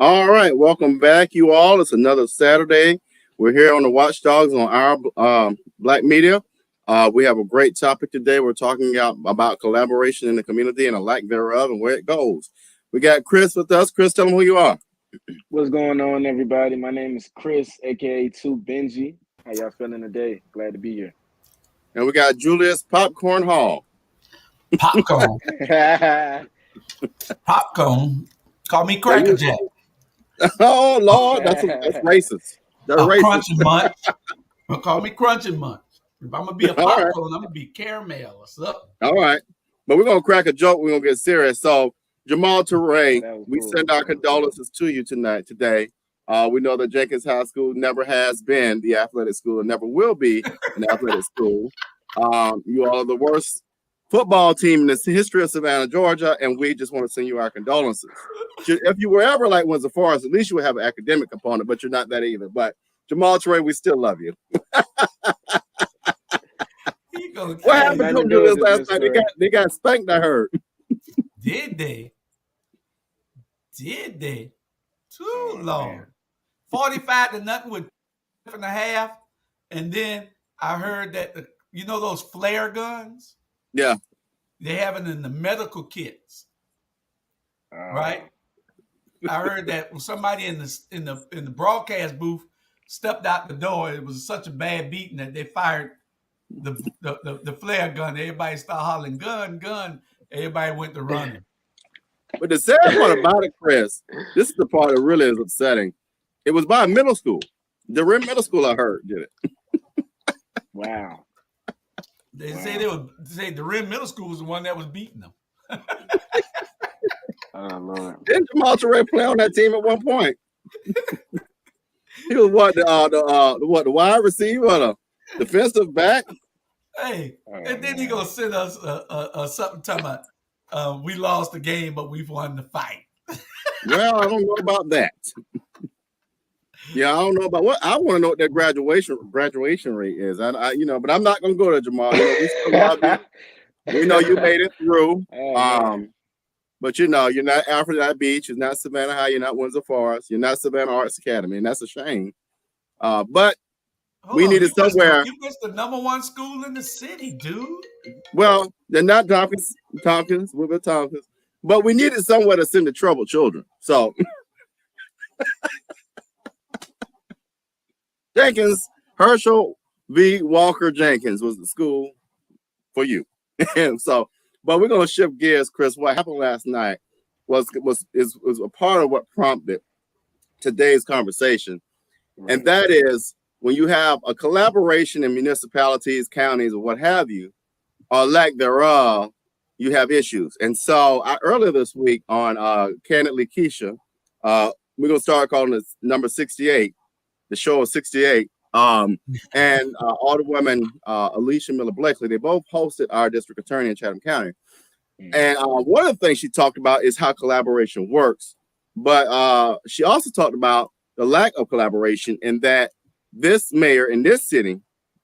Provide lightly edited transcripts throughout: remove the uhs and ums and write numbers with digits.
All right, welcome back, you all. It's another Saturday. We're here on the Watch Dawgs on our Black Media. We have a great topic today. We're talking about collaboration in the community and a lack thereof and where it goes. We got Chris with us. Chris, tell them who you are. What's going on, everybody? My name is Chris, aka 2 Benji. How y'all feeling today? Glad to be here. And we got Julius Popcorn Hall. Popcorn. Popcorn. Call me Cracker Jack. Oh, Lord, that's racist. That's racist. Crunchy Munch. Call me Crunchy Munch. If I'm going to be a popcorn, right. I'm going to be caramel or something. All right. But we're going to crack a joke. We're going to get serious. So, Jamal Toure, we send our condolences to you today. We know that Jenkins High School never has been the athletic school and never will be an athletic school. You are the worst football team in the history of Savannah, Georgia, and we just want to send you our condolences. If you were ever like Windsor Forest, at least you would have an academic component, but you're not that either. But Jamal Toure, we still love you. What happened to them this last night? They got spanked, I heard. Did they? Too long. 45-0 with 2.5. And then I heard that those flare guns? Yeah. They have it in the medical kits. Right? I heard that when somebody in the broadcast booth stepped out the door, it was such a bad beating that they fired the flare gun. Everybody started hollering, gun, gun. Everybody went to running. But the sad part about it, Chris, this is the part that really is upsetting. It was by a middle school. The Rim Middle School, I heard, did it. Wow. They say the Rim Middle School was the one that was beating them. Oh, Lord. Didn't Jamal Toure play on that team at one point? He was the wide receiver or the defensive back? Hey, and then he gonna send us something talking about we lost the game, but we've won the fight. Well, I don't know about that. Yeah, I don't know about what. I want to know what that graduation rate is. But I'm not gonna go to Jamal. We still love you. We know you made it through. But you're not Aphrodite Beach. You're not Savannah High. You're not Windsor Forest. You're not Savannah Arts Academy, and that's a shame. But we needed somewhere. You missed the #1 school in the city, dude. Well, they're not Tompkins, we're Tompkins, but we needed somewhere to send the troubled children. So Jenkins, Herschel V. Walker Jenkins was the school for you. And so, but we're gonna shift gears, Chris. What happened last night was a part of what prompted today's conversation, and that is when you have a collaboration in municipalities, counties, or what have you, or lack thereof, you have issues. And so earlier this week on Candidly Kesha, we're gonna start calling it number 68, the show of 68. And Alderwoman Alicia Miller Blakely, they both hosted our district attorney in Chatham County. And one of the things she talked about is how collaboration works. But she also talked about the lack of collaboration in that this mayor in this city,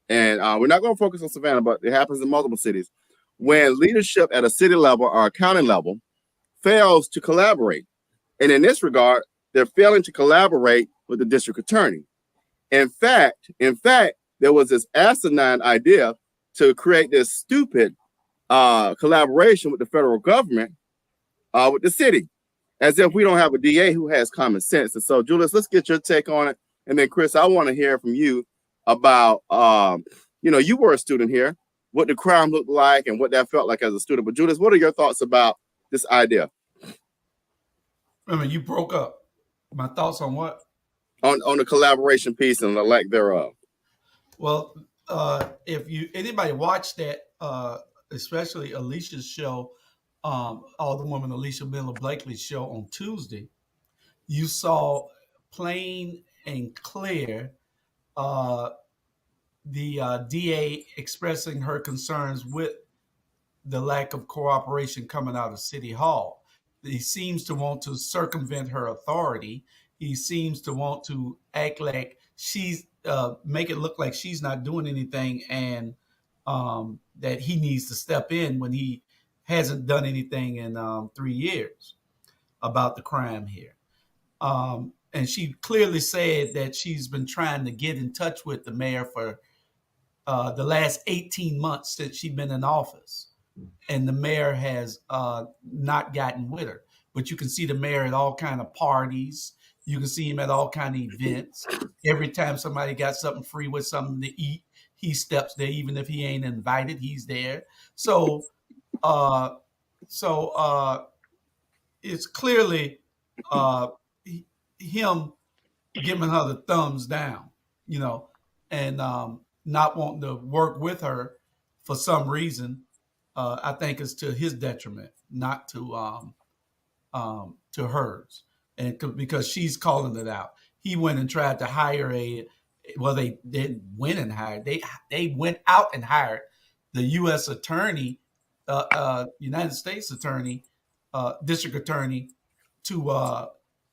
and we're not going to focus on Savannah, but it happens in multiple cities, when leadership at a city level or a county level fails to collaborate. And in this regard, they're failing to collaborate with the district attorney. In fact, there was this asinine idea to create this stupid collaboration with the federal government, with the city, as if we don't have a DA who has common sense. And so, Julius, let's get your take on it. And then, Chris, I want to hear from you about, you were a student here, what the crime looked like and what that felt like as a student. But, Julius, what are your thoughts about this idea? I mean, you broke up. My thoughts on what? On the collaboration piece and the lack thereof. Well, if anybody watched that, especially Alicia's show, Alderwoman Alicia Miller Blakely's show on Tuesday, you saw plain and clear the DA expressing her concerns with the lack of cooperation coming out of City Hall. He seems to want to circumvent her authority. He seems to want to act like she's make it look like she's not doing anything, and that he needs to step in when he hasn't done anything in 3 years about the crime here. And she clearly said that she's been trying to get in touch with the mayor for the last 18 months since she's been in office. And the mayor has not gotten with her. But you can see the mayor at all kind of parties. You can see him at all kind of events. Every time somebody got something free with something to eat, he steps there. Even if he ain't invited, he's there. So, uh, so it's clearly uh, him giving her the thumbs down, you know, and not wanting to work with her for some reason. I think it's to his detriment, not to hers, and because she's calling it out. He went and tried to hire they didn't went and hired. They went out and hired the U.S. attorney, United States attorney, district attorney, to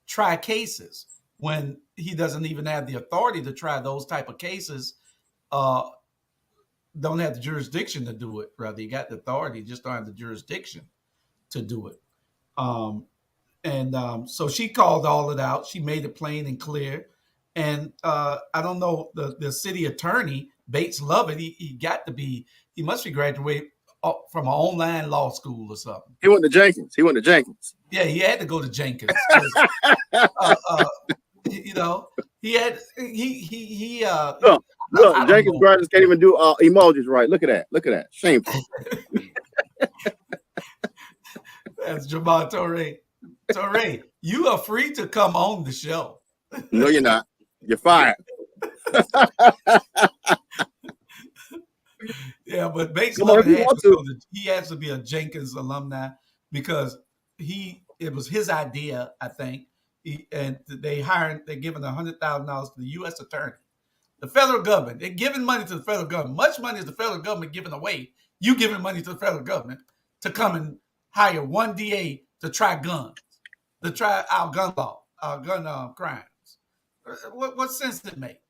try cases when he doesn't even have the authority to try those type of cases. Don't have the jurisdiction to do it. Rather, he got the authority, just don't have the jurisdiction to do it. So she called all it out. She made it plain and clear. And I don't know, the city attorney, Bates Lovett, he must be graduated from an online law school or something. He went to Jenkins. Yeah, he had to go to Jenkins. You know, he had Look, Jenkins graduates can't even do emojis right. Look at that. Shameful. That's Jamal Toure. Toure, you are free to come on the show. No, you're not. You're fired. Yeah, but Bates he has to be a Jenkins alumni because it was his idea, I think. They're giving $100,000 to the U.S. attorney. The federal government, they're giving money to the federal government. Much money is the federal government giving away. You giving money to the federal government to come and hire one DA to try guns, to try our gun law, our gun crimes. What sense did it make?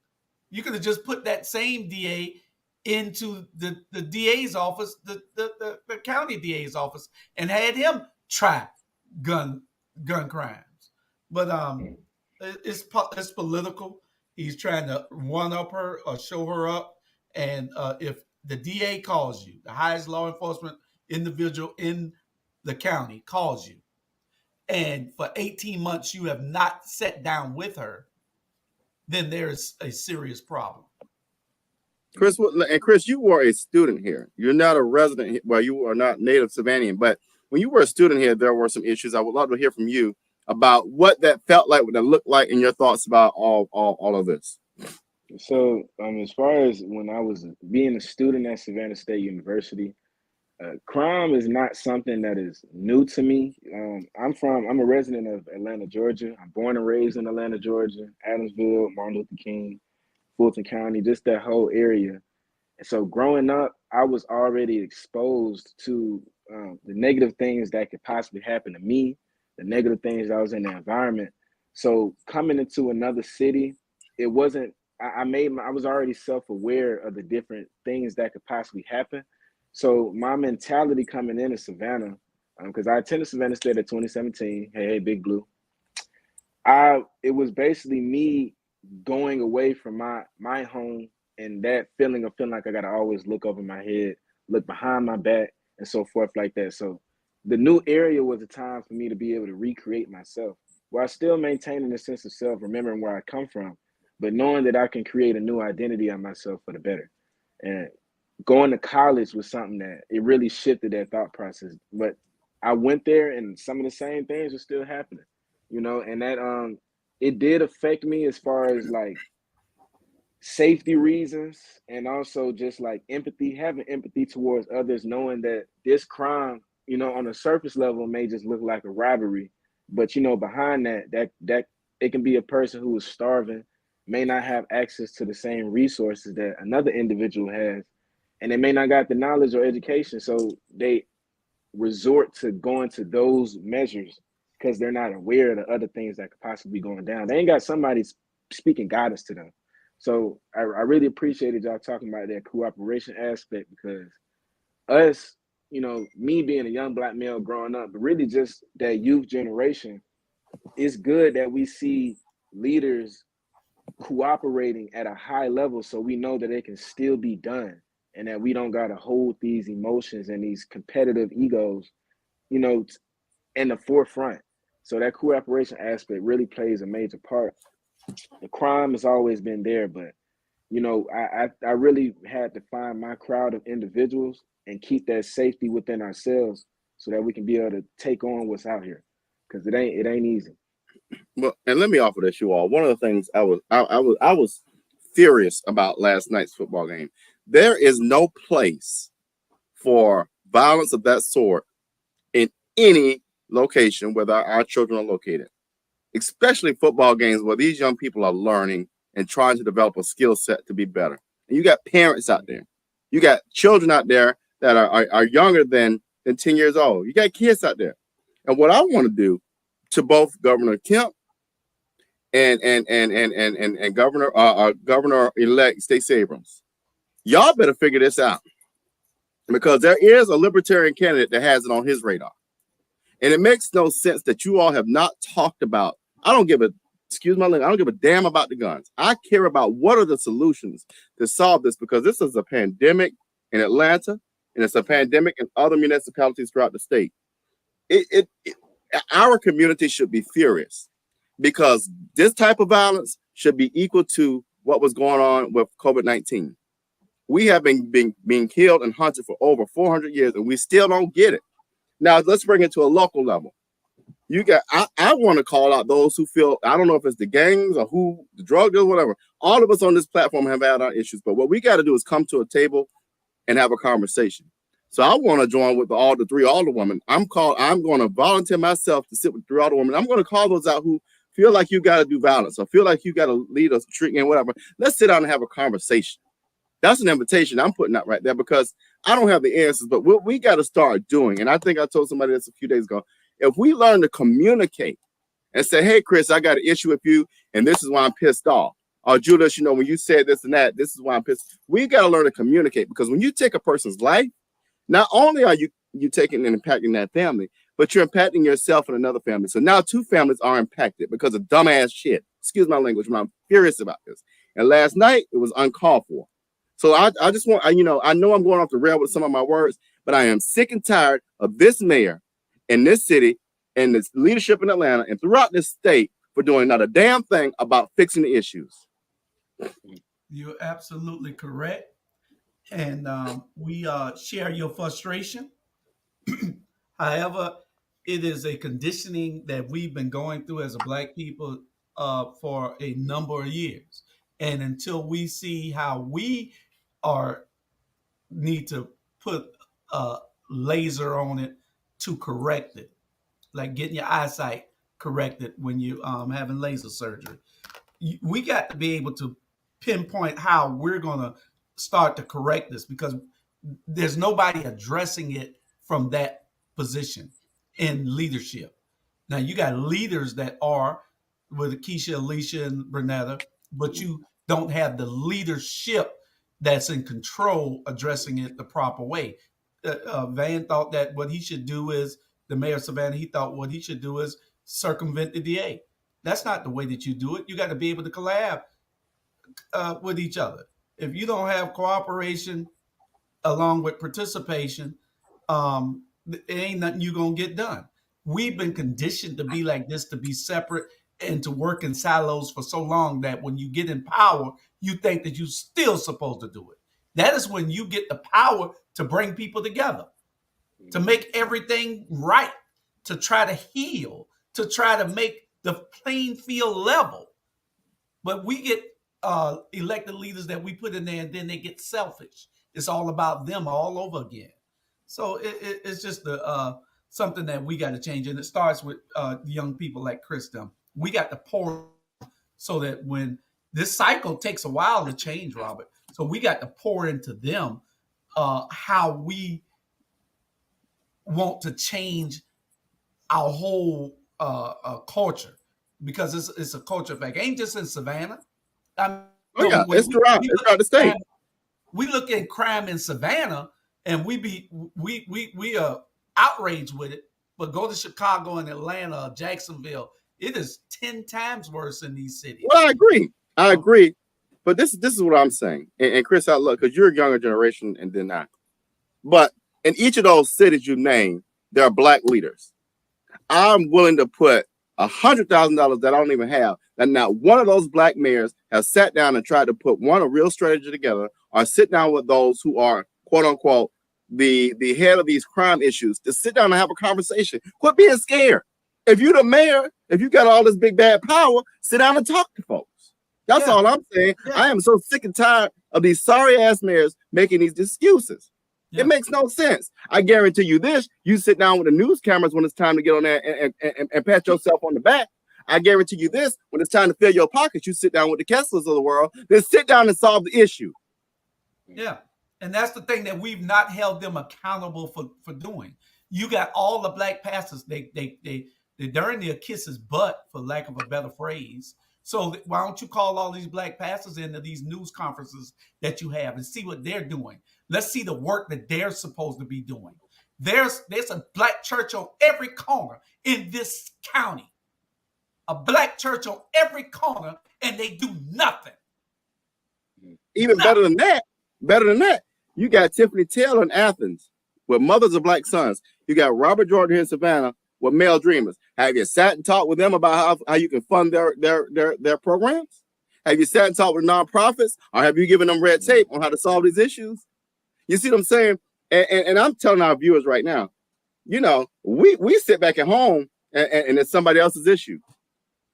You could have just put that same DA into the DA's office, the county DA's office, and had him try gun crimes. But it's political. He's trying to one up her or show her up. And if the DA calls you, the highest law enforcement individual in the county calls you, and for 18 months you have not sat down with her, then there is a serious problem. Chris, you were a student here. You're not a resident. Well, you are not native Savannah, but when you were a student here, there were some issues. I would love to hear from you about what that felt like, what that looked like, and your thoughts about all of this. So, as far as when I was being a student at Savannah State University, crime is not something that is new to me. I'm a resident of Atlanta, Georgia. I'm born and raised in Atlanta, Georgia, Adamsville, Martin Luther King, Fulton County, just that whole area. And so growing up, I was already exposed to the negative things that could possibly happen to me, the negative things that was in the environment. So coming into another city, it wasn't, I was already self-aware of the different things that could possibly happen. So my mentality coming into Savannah, because I attended Savannah State at 2017, hey, Big Blue. It was basically me going away from my home and that feeling of feeling like I got to always look over my head, look behind my back, and so forth like that. So the new area was a time for me to be able to recreate myself while still maintaining a sense of self, remembering where I come from, but knowing that I can create a new identity on myself for the better. And going to college was something that it really shifted that thought process. But I went there and some of the same things were still happening, and that it did affect me as far as like safety reasons and also just like having empathy towards others, knowing that this crime, on a surface level may just look like a robbery, but behind that it can be a person who is starving, may not have access to the same resources that another individual has, and they may not got the knowledge or education, so they resort to going to those measures because they're not aware of the other things that could possibly be going down. They ain't got somebody speaking guidance to them. So I really appreciated y'all talking about that cooperation aspect, because us, me being a young Black male growing up, but really just that youth generation, it's good that we see leaders cooperating at a high level so we know that it can still be done and that we don't got to hold these emotions and these competitive egos, in the forefront. So that cooperation aspect really plays a major part. The crime has always been there, but I really had to find my crowd of individuals and keep that safety within ourselves so that we can be able to take on what's out here, because it ain't easy. Well, and let me offer this, you all. One of the things I was furious about last night's football game. There is no place for violence of that sort in any location where our children are located, especially football games where these young people are learning and trying to develop a skill set to be better. And you got parents out there, you got children out there that are younger than 10 years old. You got kids out there. And what I want to do to both Governor Kemp and Governor-elect Stacey Abrams, y'all better figure this out, because there is a libertarian candidate that has it on his radar. And it makes no sense that you all have not talked about. I don't give a damn about the guns. I care about what are the solutions to solve this, because this is a pandemic in Atlanta and it's a pandemic in other municipalities throughout the state. Our community should be furious, because this type of violence should be equal to what was going on with COVID-19. We have been being killed and hunted for over 400 years, and we still don't get it. Now, let's bring it to a local level. I want to call out those who feel, I don't know if it's the gangs or who, the drug dealers, whatever. All of us on this platform have had our issues, but what we got to do is come to a table and have a conversation. So I want to join with the three Alderwomen. I'm going to volunteer myself to sit with three Alderwomen. I'm going to call those out who feel like you got to do violence or feel like you got to lead us treatment, whatever. Let's sit down and have a conversation. That's an invitation I'm putting out right there, because I don't have the answers, but what we got to start doing, and I think I told somebody this a few days ago, if we learn to communicate and say, hey, Chris, I got an issue with you, and this is why I'm pissed off. Or Julius, when you said this and that, this is why I'm pissed. We got to learn to communicate, because when you take a person's life, not only are you taking and impacting that family, but you're impacting yourself and another family. So now two families are impacted because of dumbass shit. Excuse my language, but I'm furious about this. And last night, it was uncalled for. So I just want, I know I'm going off the rail with some of my words, but I am sick and tired of this mayor in this city and this leadership in Atlanta and throughout this state for doing not a damn thing about fixing the issues. You're absolutely correct. And we share your frustration. However, it is a conditioning that we've been going through as a Black people for a number of years. And until we see how we need to put a laser on it to correct it, like getting your eyesight corrected when you having laser surgery. We got to be able to pinpoint how we're going to start to correct this, because there's nobody addressing it from that position in leadership. Now you got leaders that are with Kesha, Alicia, and Bernetta, but you don't have the leadership that's in control addressing it the proper way. Van thought that what he should do is, the mayor of Savannah, he thought what he should do is circumvent the DA. That's not the way that you do it. You got to be able to collab with each other. If you don't have cooperation along with participation, it ain't nothing you're going to get done. We've been conditioned to be like this, to be separate and to work in silos for so long that when you get in power, you think that you're still supposed to do it. That is when you get the power to bring people together, to make everything right, to try to heal, to try to make the playing field level. But we get elected leaders that we put in there, and then they get selfish. It's all about them all over again. So it's just something that we got to change. And it starts with young people like Chris them. We got to pour, so that when this cycle takes a while to change, Robert. So we got to pour into them how we want to change our whole culture, because it's a culture effect. It ain't just in Savannah. It's throughout the state. We look at crime in Savannah and we are outraged with it, but go to Chicago and Atlanta, or Jacksonville, It is 10 times worse in these cities. Well, I agree. But this is what I'm saying. And Chris, I look, because you're a younger generation and then I. But in each of those cities you named, there are black leaders. I'm willing to put $100,000 that I don't even have, that not one of those black mayors has sat down and tried to put a real strategy together, or sit down with those who are quote unquote the head of these crime issues to sit down and have a conversation. Quit being scared. If you're the mayor, if you got all this big bad power, sit down and talk to folks. That's all I'm saying. I am so sick and tired of these sorry ass mayors making these excuses. It makes no sense. I guarantee you this. You sit down with the news cameras when it's time to get on there and pat yourself on the back. I guarantee you this. When it's time to fill your pockets, you sit down with the Kesslers of the world. Then sit down and solve the issue. Yeah. And that's the thing that we've not held them accountable for doing. You got all the black pastors. They're during their kisses butt, for lack of a better phrase. So why don't you call all these black pastors into these news conferences that you have and see what they're doing? Let's see the work that they're supposed to be doing. There's a black church on every corner in this county. A black church on every corner, and they do nothing. Even better than that, you got Tiffany Taylor in Athens with Mothers of Black Sons. You got Robert Jordan here in Savannah with Male Dreamers. Have you sat and talked with them about how you can fund their programs? Have you sat and talked with nonprofits, or have you given them red tape on how to solve these issues? You see what I'm saying? And I'm telling our viewers right now, we sit back at home and it's somebody else's issue.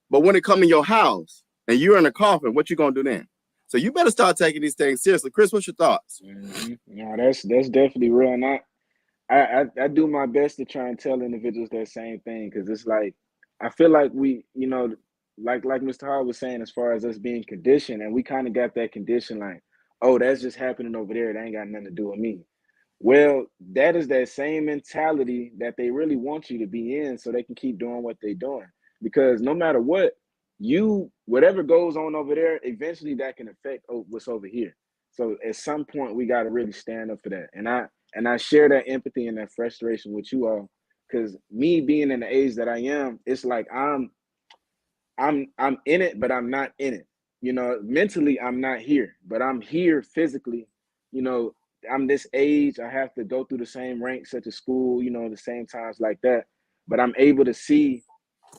But when it comes in your house and you're in a coffin, what you gonna do then? So you better start taking these things seriously. Chris, what's your thoughts? Mm-hmm. No, that's definitely real. And I do my best to try and tell individuals that same thing, because it's like, I feel like we, like Mr. Howard was saying, as far as us being conditioned, and we kind of got that condition like, oh, that's just happening over there. It ain't got nothing to do with me. Well, that is that same mentality that they really want you to be in, so they can keep doing what they're doing. Because no matter what, whatever goes on over there, eventually that can affect what's over here. So at some point, we got to really stand up for that. And I share that empathy and that frustration with you all, because me being in the age that I am, it's like I'm in it, but I'm not in it. Mentally, I'm not here, but I'm here physically. I'm this age. I have to go through the same ranks at the school, the same times like that. But I'm able to see,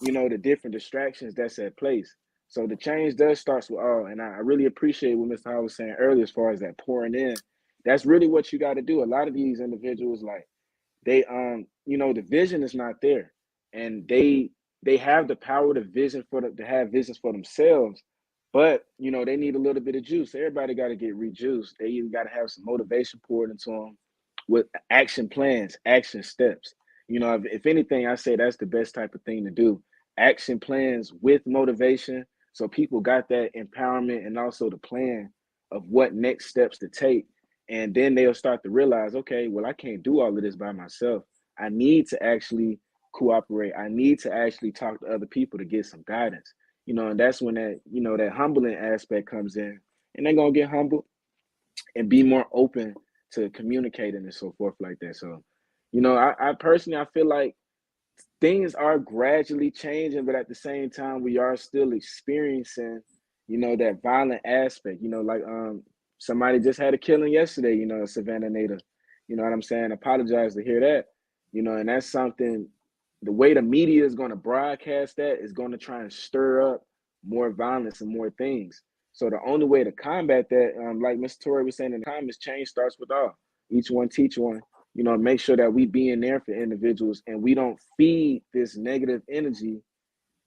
the different distractions that's at place. So the change does start with all. And I really appreciate what Mr. Howard was saying earlier, as far as that pouring in. That's really what you got to do. A lot of these individuals, like, they the vision is not there, and they have the power to have visions for themselves, but they need a little bit of juice. Everybody got to get rejuiced. They even got to have some motivation poured into them with action plans, action steps. If anything, I say that's the best type of thing to do. Action plans with motivation, so people got that empowerment and also the plan of what next steps to take. And then they'll start to realize, okay, well, I can't do all of this by myself. I need to actually cooperate. I need to actually talk to other people to get some guidance. And that's when that humbling aspect comes in, and they're gonna get humble and be more open to communicating and so forth like that. So, I personally, I feel like things are gradually changing, but at the same time, we are still experiencing, that violent aspect. Like somebody just had a killing yesterday, a Savannah native. You know what I'm saying? Apologize to hear that. And that's something, the way the media is going to broadcast that is going to try and stir up more violence and more things. So the only way to combat that, like Mr. Toure was saying in the comments, change starts with all. Each one teach one. Make sure that we be in there for individuals, and we don't feed this negative energy,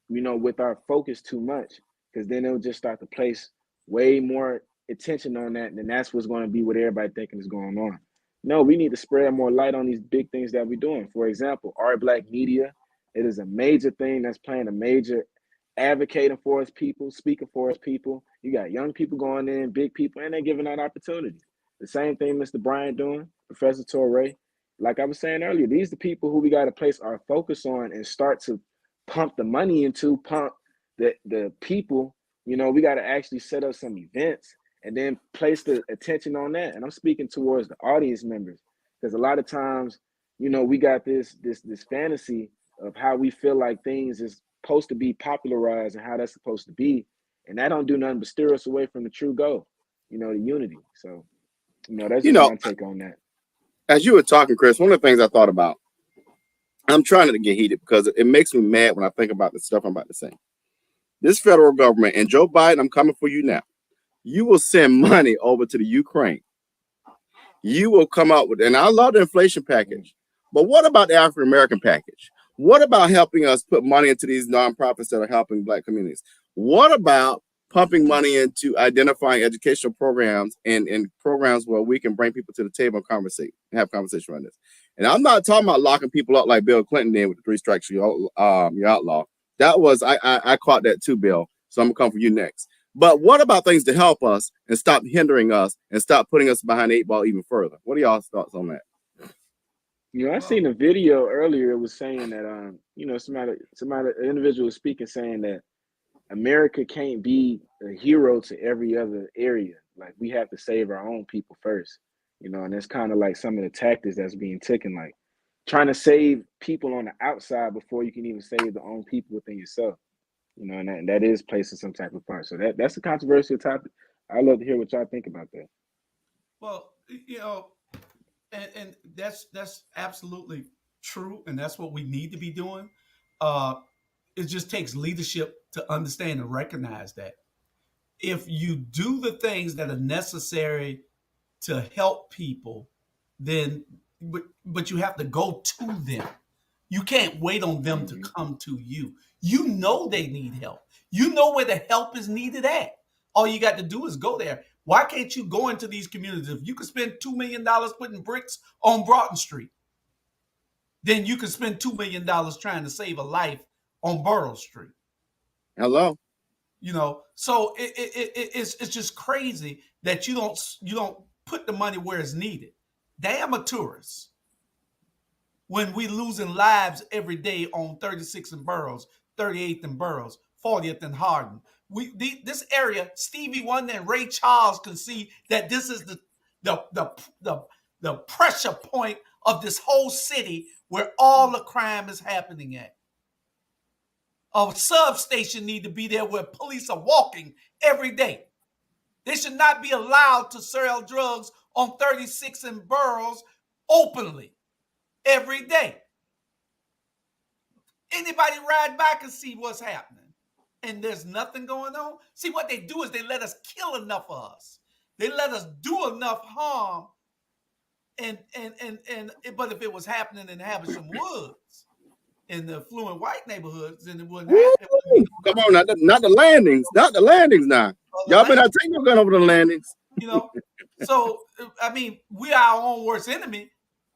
with our focus too much, because then it'll just start to place way more attention on that, and then that's what's going to be what everybody thinking is going on. No, we need to spread more light on these big things that we're doing. For example, our Black media, it is a major thing that's playing a major advocating for us people, speaking for us people. You got young people going in, big people, and they're giving out opportunity. The same thing Mr. Bryant doing, Professor Toure. Like I was saying earlier, these are the people who we got to place our focus on and start to pump the money into, pump the people. We got to actually set up some events and then place the attention on that. And I'm speaking towards the audience members, because a lot of times, we got this fantasy of how we feel like things is supposed to be popularized and how that's supposed to be. And that don't do nothing but steer us away from the true goal, the unity. So, that's You just know, my take on that. as you were talking, Chris, one of the things I thought about, I'm trying not to get heated because it makes me mad when I think about the stuff I'm about to say. This federal government, and Joe Biden, I'm coming for you now. You will send money over to the Ukraine. You will come up with, and I love the inflation package, but what about the African American package? What about helping us put money into these nonprofits that are helping Black communities? What about pumping money into identifying educational programs and programs where we can bring people to the table and have conversation around this? And I'm not talking about locking people up like Bill Clinton did with the 3 strikes you outlaw. That was I caught that too, Bill. So I'm gonna come for you next. But what about things to help us and stop hindering us and stop putting us behind the 8 ball even further? What are y'all's thoughts on that? I seen a video earlier. It was saying that an individual was speaking, saying that America can't be a hero to every other area. Like, we have to save our own people first, and it's kind of like some of the tactics that's being taken, like trying to save people on the outside before you can even save the own people within yourself. And that is placing some type of part. So that's a controversial topic. I'd love to hear what y'all think about that. Well, and that's absolutely true, and that's what we need to be doing. It just takes leadership to understand and recognize that if you do the things that are necessary to help people, then but you have to go to them. You can't wait on them to come to you. You know they need help. You know where the help is needed at. All you got to do is go there. Why can't you go into these communities? If you could spend $2 million putting bricks on Broughton Street, then you could spend $2 million trying to save a life on Borough Street. Hello. So it's just crazy that you don't put the money where it's needed. Damn a tourist. When we losing lives every day on 36th and Burroughs, 38th and Burroughs, 40th and Hardin. This area, Stevie Wonder and Ray Charles can see that this is the pressure point of this whole city where all the crime is happening at. A substation need to be there where police are walking every day. They should not be allowed to sell drugs on 36th and Burroughs openly every day. Anybody ride by can see what's happening. And there's nothing going on. See, what they do is they let us kill enough of us. They let us do enough harm. But if it was happening in Havisham Woods, in the affluent white neighborhoods, then it wouldn't happen. Come on, not the landings. Not the landings now. Y'all better not take no gun over the landings. So, I mean, we are our own worst enemy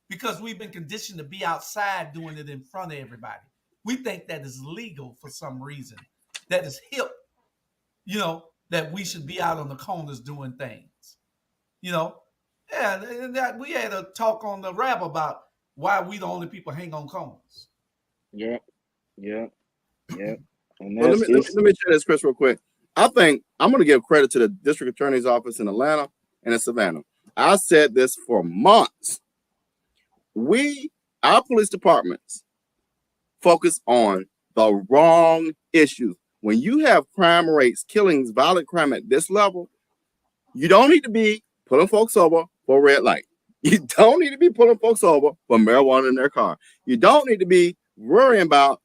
because we've been conditioned to be outside doing it in front of everybody. We think that is legal for some reason. That is hip, that we should be out on the corners doing things. And that we had a talk on the rap about why we the only people hang on corners. Yeah. And well, let me share this, Chris, real quick. I think I'm going to give credit to the district attorney's office in Atlanta and in Savannah. I said this for months. Our police departments focus on the wrong issues. When you have crime rates, killings, violent crime at this level, you don't need to be pulling folks over for a red light. You don't need to be pulling folks over for marijuana in their car. You don't need to be worrying about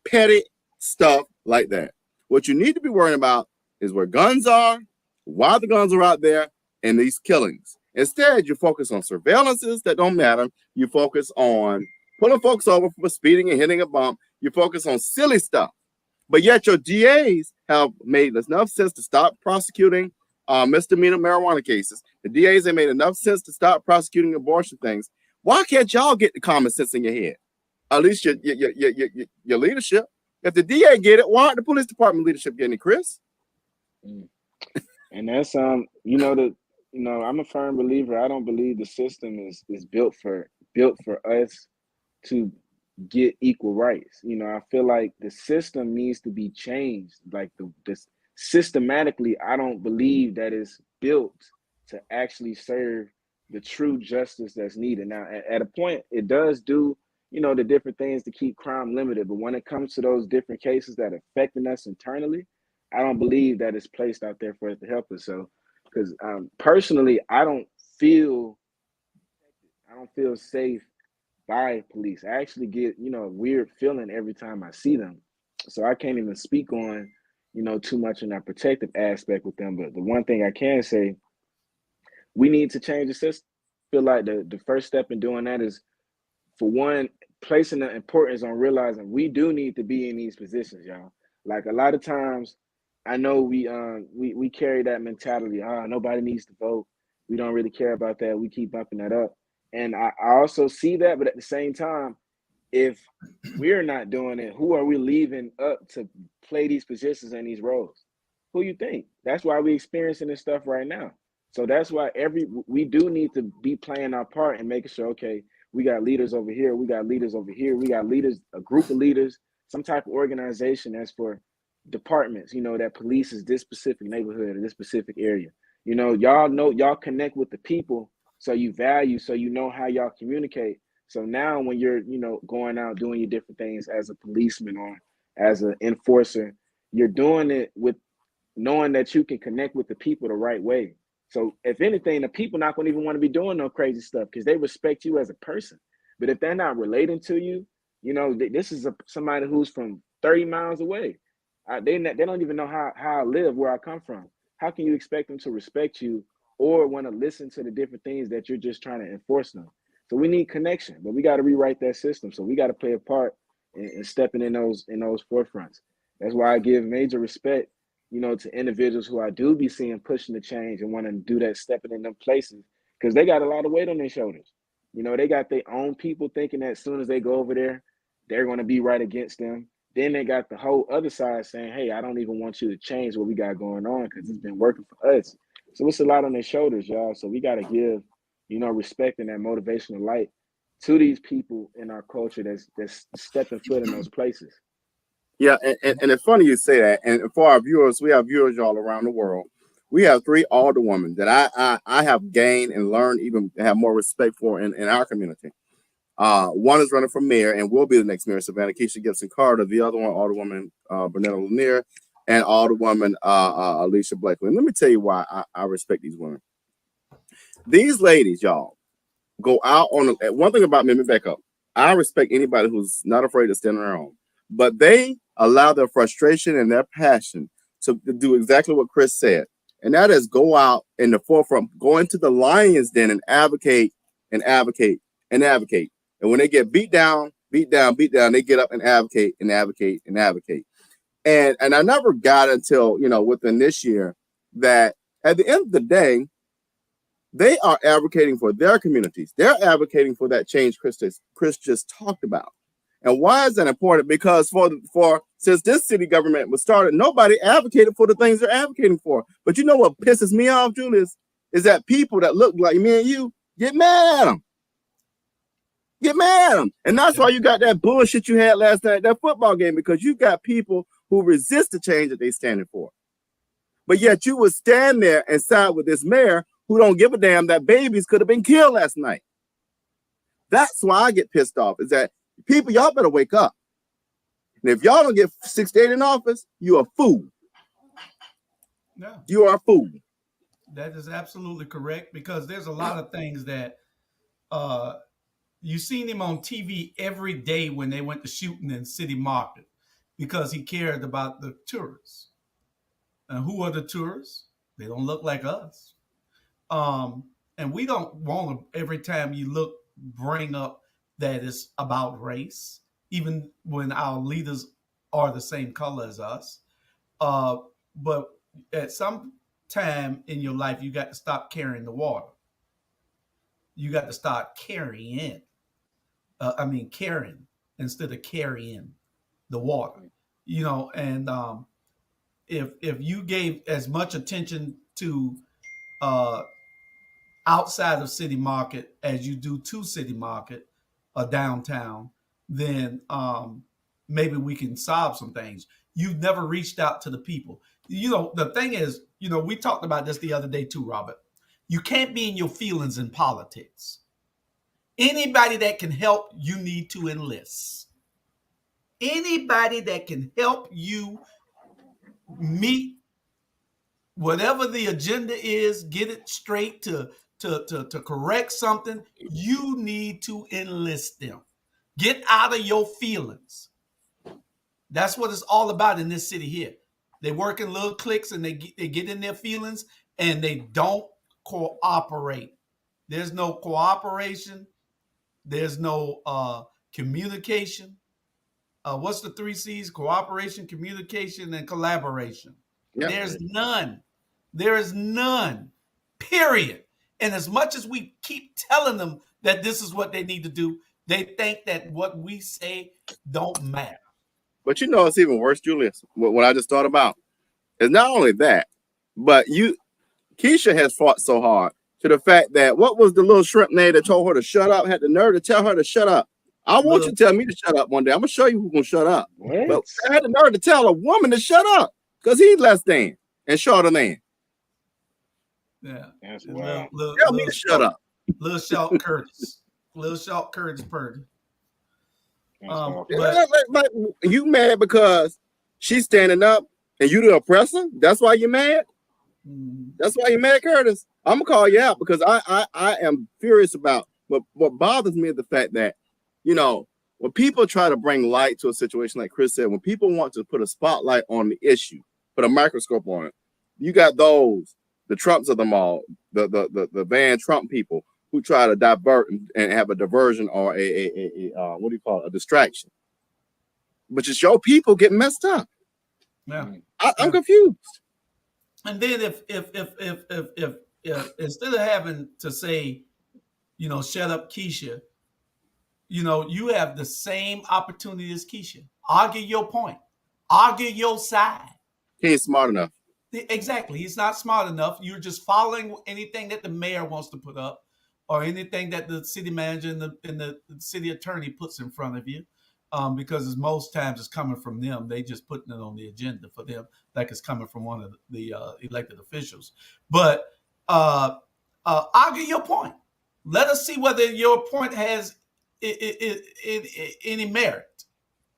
petty stuff like that. What you need to be worrying about is where guns are, why the guns are out there, and these killings. Instead, you focus on surveillances that don't matter. You focus on pulling folks over for speeding and hitting a bump. You focus on silly stuff. But yet your DAs have made enough sense to stop prosecuting misdemeanor marijuana cases. The DAs have made enough sense to stop prosecuting abortion things. Why can't y'all get the common sense in your head? At least your leadership. If the DA get it, why aren't the police department leadership getting it, Chris? And that's I'm a firm believer. I don't believe the system is built for us to get equal rights. I feel like the system needs to be changed. Like this systematically, I don't believe that it's built to actually serve the true justice that's needed. Now, at a point, it does do the different things to keep crime limited. But when it comes to those different cases that are affecting us internally, I don't believe that it's placed out there for us to help us. So, because personally, I don't feel safe by police. I actually get, a weird feeling every time I see them. So I can't even speak on, too much in that protective aspect with them. But the one thing I can say, we need to change the system. I feel like the first step in doing that is, for one, placing the importance on realizing we do need to be in these positions, y'all. Like a lot of times, I know we carry that mentality. Nobody needs to vote. We don't really care about that. We keep bumping that up, and I also see that. But at the same time, if we're not doing it, who are we leaving up to play these positions and these roles? Who you think? That's why we're experiencing this stuff right now. So that's why we do need to be playing our part and making sure, okay, we got leaders over here, we got leaders over here, we got leaders, a group of leaders, some type of organization that's for departments, that polices this specific neighborhood or this specific area. Y'all connect with the people, so you value, so how y'all communicate. So now when you're, going out doing your different things as a policeman or as an enforcer, you're doing it with knowing that you can connect with the people the right way. So if anything, the people not going to even want to be doing no crazy stuff because they respect you as a person. But if they're not relating to you, this is somebody who's from 30 miles away. They don't even know how I live, where I come from. How can you expect them to respect you or want to listen to the different things that you're just trying to enforce them? So we need connection, but we got to rewrite that system. So we got to play a part in stepping in those forefronts. That's why I give major respect, to individuals who I do be seeing pushing the change and want to do that, stepping in them places, because they got a lot of weight on their shoulders. They got their own people thinking that as soon as they go over there, they're going to be right against them. Then they got the whole other side saying, hey, I don't even want you to change what we got going on because it's been working for us. So it's a lot on their shoulders, y'all. So we got to give, respect and that motivational light to these people in our culture that's stepping foot in those places. Yeah, and it's funny you say that. And for our viewers, we have viewers all around the world. We have 3 alderwomen that I have gained and learned, even have more respect for in our community. One is running for mayor and will be the next mayor, Savannah Kesha Gibson Carter. The other one, Alderwoman Bernetta Lanier, and Alderwoman Alicia Blakely. And let me tell you why I respect these women. These ladies, y'all, go out on one thing about me. Let me back up. I respect anybody who's not afraid to stand on their own, but they allow their frustration and their passion to do exactly what Chris said, and that is go out in the forefront, go into the lion's den and advocate and advocate and advocate. And when they get beat down, they get up and advocate and advocate and advocate. And I never got until, within this year that at the end of the day, they are advocating for their communities. They're advocating for that change Chris just talked about. And why is that important? Because since this city government was started, nobody advocated for the things they're advocating for. But you know what pisses me off, Julius, is that people that look like me and you get mad at them. Get mad at them. And that's why you got that bullshit you had last night at that football game, because you got people who resist the change that they're standing for. But yet you would stand there and side with this mayor who don't give a damn that babies could have been killed last night. That's why I get pissed off, is that people, y'all better wake up. And if y'all don't get 68 in office, you're a fool. No. You are a fool. That is absolutely correct, because there's a lot of things that you seen him on TV every day when they went to shooting in City Market, because he cared about the tourists. And who are the tourists? They don't look like us. And we don't want to, every time you look, bring up that it's about race, even when our leaders are the same color as us. But at some time in your life, you got to stop carrying the water. You got to start carrying. Carrying instead of carrying the water. And if you gave as much attention to outside of City Market as you do to City Market or downtown, then maybe we can solve some things. You've never reached out to the people. The thing is, we talked about this the other day too, Robert. You can't be in your feelings in politics. Anybody that can help, you need to enlist. Anybody that can help you meet whatever the agenda is, get it straight to correct something, you need to enlist them. Get out of your feelings. That's what it's all about in this city here. They work in little cliques and they get in their feelings and they don't cooperate. There's no cooperation. There's no communication. What's the 3 C's? Cooperation, communication, and collaboration. Yep. There's none. There is none. Period. And as much as we keep telling them that this is what they need to do, they think that what we say don't matter. But you know, it's even worse, Julius. What I just thought about is not only that, but Kesha has fought so hard to the fact that what was the little shrimp name that told her to shut up, had the nerve to tell her to shut up. I want you to tell me to shut up one day. I'm gonna show you who's gonna shut up. What? But I had the nerve to tell a woman to shut up because he's less than and shorter than. Yeah. That's Little, wild. Tell me to shut up. Little Short Curtis. Little Short Curtis Purdy. Like, you mad because she's standing up and you the oppressor? That's why you're mad? That's why you're mad, Curtis? I'm gonna call you out because I am furious about what bothers me is the fact that, you know, when people try to bring light to a situation, like Chris said, when people want to put a spotlight on the issue, put a microscope on it, you got the Trumps of them all, the Van Trump people who try to divert and have a diversion or a what do you call it, a distraction. But just your people get messed up. Yeah. I'm confused. And then if instead of having to say, you know, shut up, Kesha, you know, you have the same opportunity as Kesha. Argue your point. Argue your side. He ain't smart enough. Exactly. He's not smart enough. You're just following anything that the mayor wants to put up or anything that the city manager and the city attorney puts in front of you. Because most times it's coming from them. They just putting it on the agenda for them, like it's coming from one of the elected officials. But argue your point. Let us see whether your point has any merit.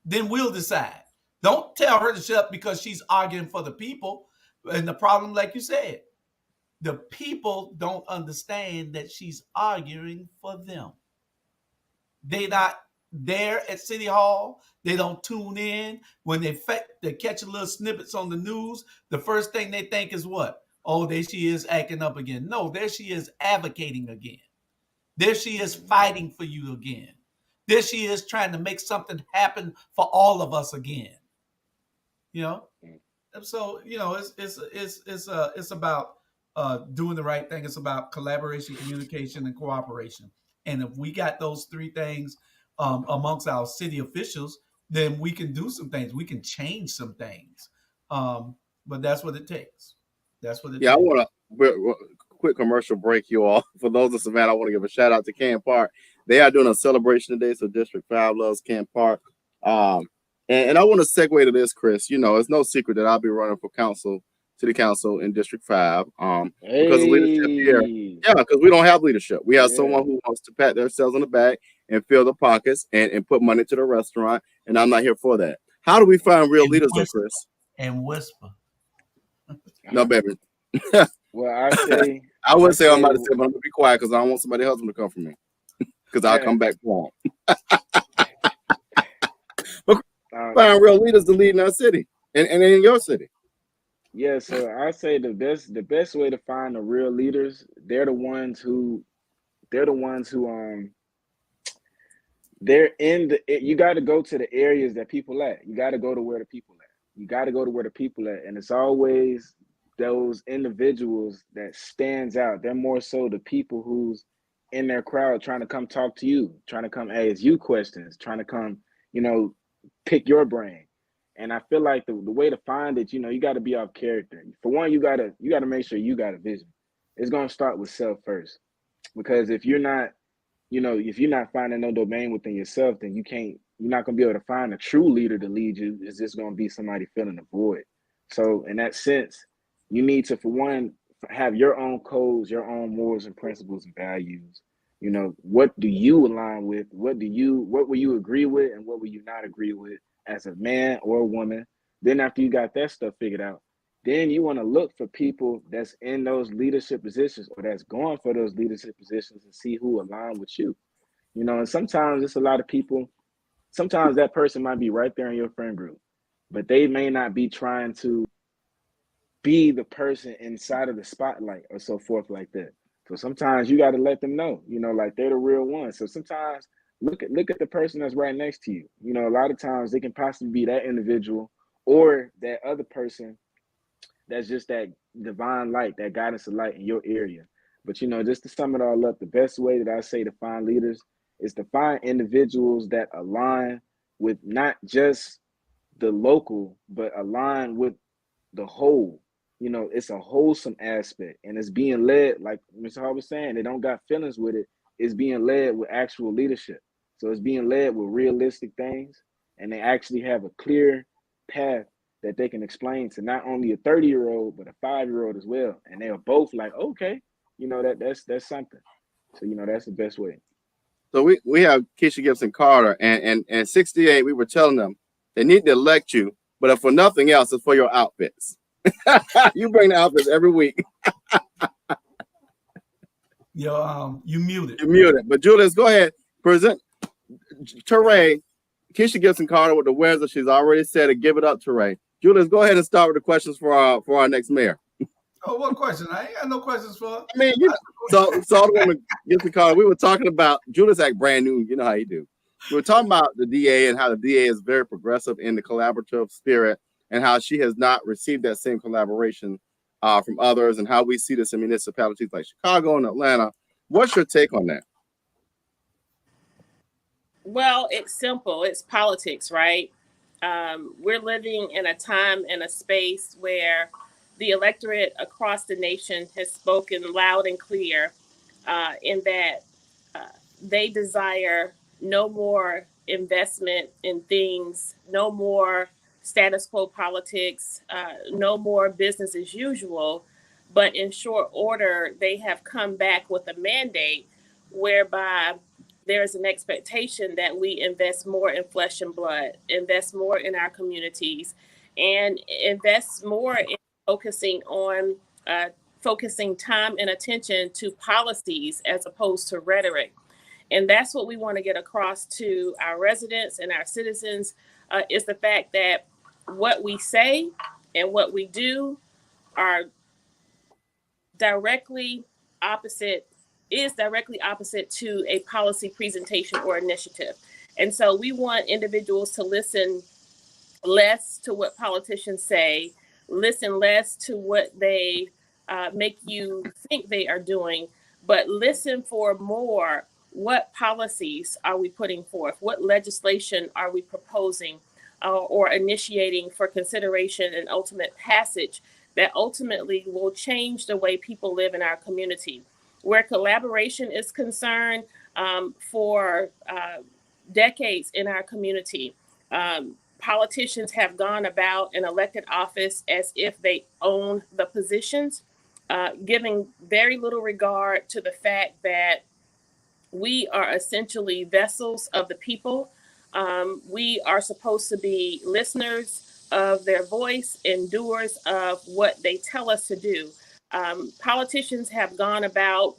Then we'll decide. Don't tell her to shut up because she's arguing for the people. And the problem, like you said, the people don't understand that she's arguing for them. They not there at City Hall. They don't tune in. When they catch a little snippets on the news, the first thing they think is what? Oh, there she is acting up again. No, there she is advocating again. There she is fighting for you again. There she is trying to make something happen for all of us again. You know? So, you know, it's about doing the right thing. It's about collaboration, communication, and cooperation. And if we got those 3 things amongst our city officials, then we can do some things. We can change some things. But that's what it takes. That's what it takes. I want to quick commercial break, you all. For those in Savannah, I want to give a shout out to Camp Park. They are doing a celebration today, so District 5 loves Camp Park. And I want to segue to this, Chris. You know, it's no secret that I'll be running for city council in District 5. Because of leadership here. Yeah, because we don't have leadership. We have someone who wants to pat themselves on the back and fill the pockets and put money to the restaurant. And I'm not here for that. How do we find real leaders, though, Chris? And whisper. No, baby. Well, I wouldn't say I'm about to say, but I'm gonna be quiet because I don't want somebody's husband to come for me. Because I'll come back for him. But find real leaders to lead in our city and in your city. Yeah, so I say the best way to find the real leaders, they're the ones who you got to go to the areas that people at. You got to go to where the people at. And it's always those individuals that stands out. They're more so the people who's in their crowd trying to come talk to you, trying to come ask you questions, trying to come, you know, pick your brain. And I feel like the way to find it, you know, you got to be off character. For one, you got to make sure you got a vision. It's going to start with self first. Because if you're not finding no domain within yourself, then you're not going to be able to find a true leader to lead you. It's just going to be somebody filling the void. So in that sense, you need to, for one, have your own codes, your own morals and principles and values. You know, what do you align with? What will you agree with, and what will you not agree with as a man or a woman? Then after you got that stuff figured out, then you want to look for people that's in those leadership positions or that's going for those leadership positions and see who align with you. You know, and sometimes it's a lot of people. Sometimes that person might be right there in your friend group, but they may not be trying to be the person inside of the spotlight or so forth like that. So sometimes you got to let them know, you know, like they're the real one. So sometimes look at the person that's right next to you. You know, a lot of times they can possibly be that individual or that other person that's just that divine light, that guidance of light in your area. But you know, just to sum it all up, the best way that I say to find leaders is to find individuals that align with not just the local, but align with the whole. You know, it's a wholesome aspect, and it's being led, like Mr. Hart was saying, they don't got feelings with it. It's being led with actual leadership. So it's being led with realistic things, and they actually have a clear path that they can explain to not only a 30-year-old, but a 5-year-old as well. And they are both like, okay, you know, that's something. So, you know, that's the best way. So we have Kesha Gibson Carter and 68. We were telling them they need to elect you, but if for nothing else, it's for your outfits. You bring the outfits every week. You muted. You muted. But Julius, go ahead. Present Toure, Kesha Gibson Carter with the wears that she's already said and give it up to Toure. Julius, go ahead and start with the questions for our next mayor. Oh, what question? I ain't got no questions for her. I mean, so Alderwoman Gibson Carter, we were talking about Julius act brand new. You know how you do. We were talking about the DA and how the DA is very progressive in the collaborative spirit and how she has not received that same collaboration from others and how we see this in municipalities like Chicago and Atlanta. What's your take on that? Well, it's simple. It's politics, right? We're living in a time and a space where the electorate across the nation has spoken loud and clear in that they desire no more investment in things, no more status quo politics, no more business as usual. But in short order, they have come back with a mandate whereby there's an expectation that we invest more in flesh and blood, invest more in our communities, and invest more in focusing time and attention to policies as opposed to rhetoric. And that's what we want to get across to our residents and our citizens is the fact that what we say and what we do are directly opposite to a policy presentation or initiative. And so we want individuals to listen less to what politicians say, listen less to what they make you think they are doing, but listen for more. What policies are we putting forth? What legislation are we proposing or initiating for consideration and ultimate passage that ultimately will change the way people live in our community? Where collaboration is concerned, for decades in our community, politicians have gone about an elected office as if they own the positions, giving very little regard to the fact that we are essentially vessels of the people. We are supposed to be listeners of their voice and doers of what they tell us to do. Politicians have gone about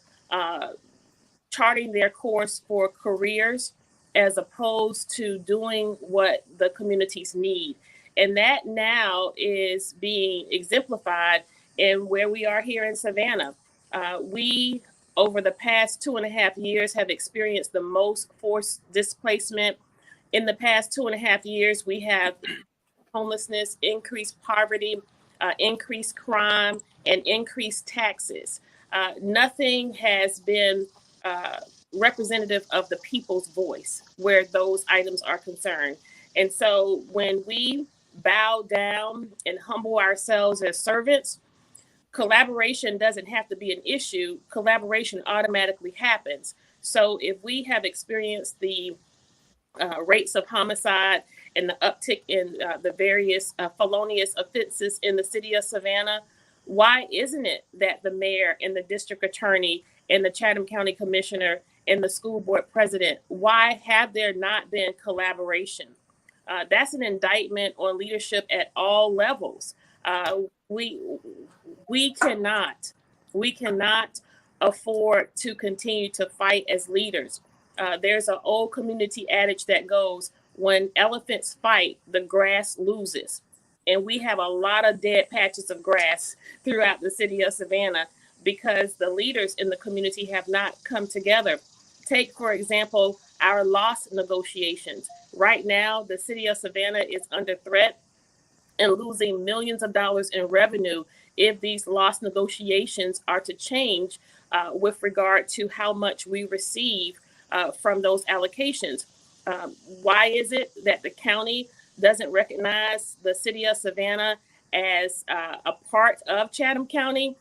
charting their course for careers as opposed to doing what the communities need. And that now is being exemplified in where we are here in Savannah. We, over the past 2.5 years, have experienced the most forced displacement. In the past 2.5 years, we have homelessness, increased poverty, increased crime, and increased taxes. Nothing has been representative of the people's voice where those items are concerned. And so when we bow down and humble ourselves as servants, collaboration doesn't have to be an issue. Collaboration automatically happens. So if we have experienced the rates of homicide and the uptick in the various felonious offenses in the city of Savannah, why isn't it that the mayor and the district attorney and the Chatham County commissioner and the school board president. Why have there not been collaboration? That's an indictment on leadership at all levels. We cannot afford to continue to fight as leaders. There's an old community adage that goes, when elephants fight, the grass loses. And we have a lot of dead patches of grass throughout the city of Savannah because the leaders in the community have not come together. Take, for example, our loss negotiations. Right now, the city of Savannah is under threat and losing millions of dollars in revenue if these loss negotiations are to change with regard to how much we receive from those allocations. Why is it that the county doesn't recognize the city of Savannah as a part of Chatham County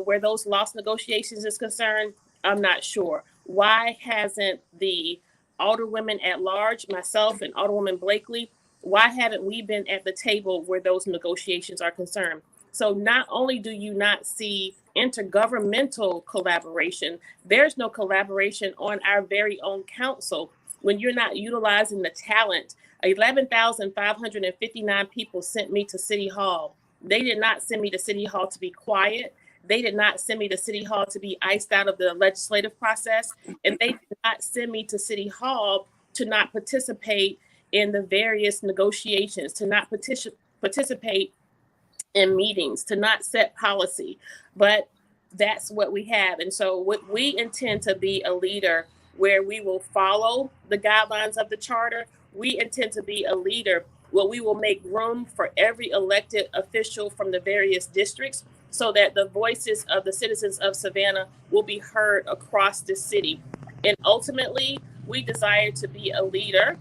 where those loss negotiations is concerned? I'm not sure. Why hasn't the Alderwomen at large, myself and Alderwoman Blakely, why haven't we been at the table where those negotiations are concerned? So not only do you not see intergovernmental collaboration, there's no collaboration on our very own council when you're not utilizing the talent. 11,559 people sent me to City Hall. They did not send me to City Hall to be quiet. They did not send me to City Hall to be iced out of the legislative process. And they did not send me to City Hall to not participate in the various negotiations, to not participate in meetings, to not set policy. But that's what we have. And so we intend to be a leader where we will follow the guidelines of the charter. We intend to be a leader where we will make room for every elected official from the various districts so that the voices of the citizens of Savannah will be heard across the city. And ultimately, we desire to be a leader